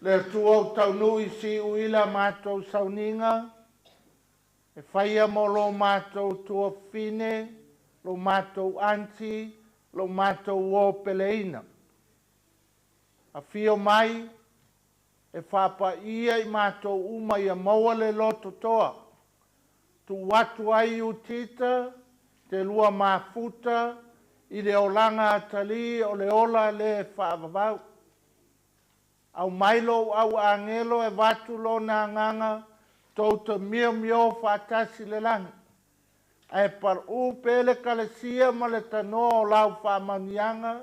le tua o taunui si uila mātou sauninga, e whaia mo lo mātou tua fine, lo mātou anti, lo mātou o peleina. A fio mai, e whapa ia i mātou uma ia maua le loto toa. Tu watu ai Iutita, te lua mafuta, i le olanga atali o le ola le whaavavau. Au mailo au angelo e watu lo na nganga tau te mio whaatasi le langi. E par u pele kalesia ma le tano o lau whaamanianga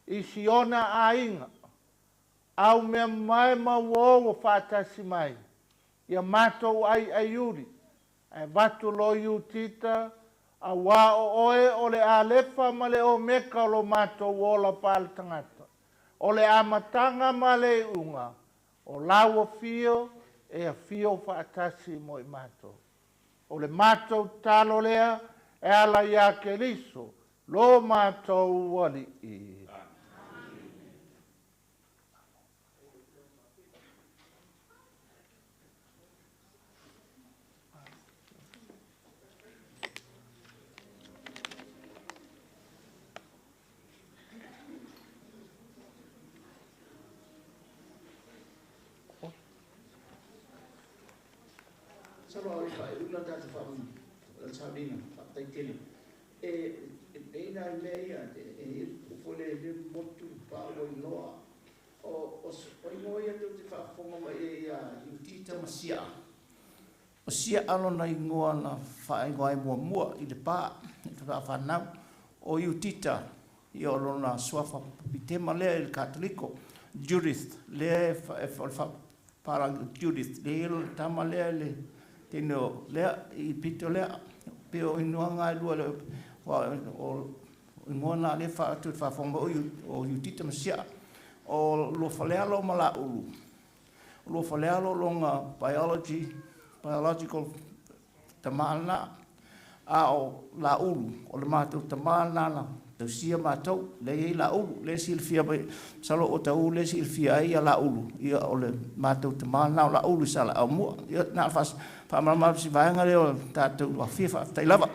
i siona a inga. Au mea mai ma wo whaatasi mai. Ia matou ai aiuri. E watu lo Iutita a wā o oe o le alefa ma le o meka o lo matou o la pāle tangata. O le amatanga ma le unga, o laua fio e a fio whaatasi mo i mātou. O le mātou talo lea e ala ia Keliso, lo mātou wali i. Salo ai fai una data fa la sabina, tai tele. E na leia e fole le motu pa o noa. O ingoia te fa fonga mai Iutita Masia. O sia alo na ingoa na fa ingoa mua I le pa, I fa whanau. O Iutita, I o lona suafa pitema lea Il Katoliko, Judith, lea fa parang Judith, lea ilo tama lea le tino lea I pito lea, peo inua ngai lua le o ingoa na le fa atu fa fonga o Iutita Masia. O Luafalealo mala ulu. Luafalealo longa biological tamana a o la ulu. O le mātou tamana na tau sia mātou le i la ulu. Le silfia bai salo o tau le silfia i a la ulu. Ia o le mātou tamana o la ulu sala au mua. Ia na fas pa mamama si vaenga leo tātou a fia fa tai lava.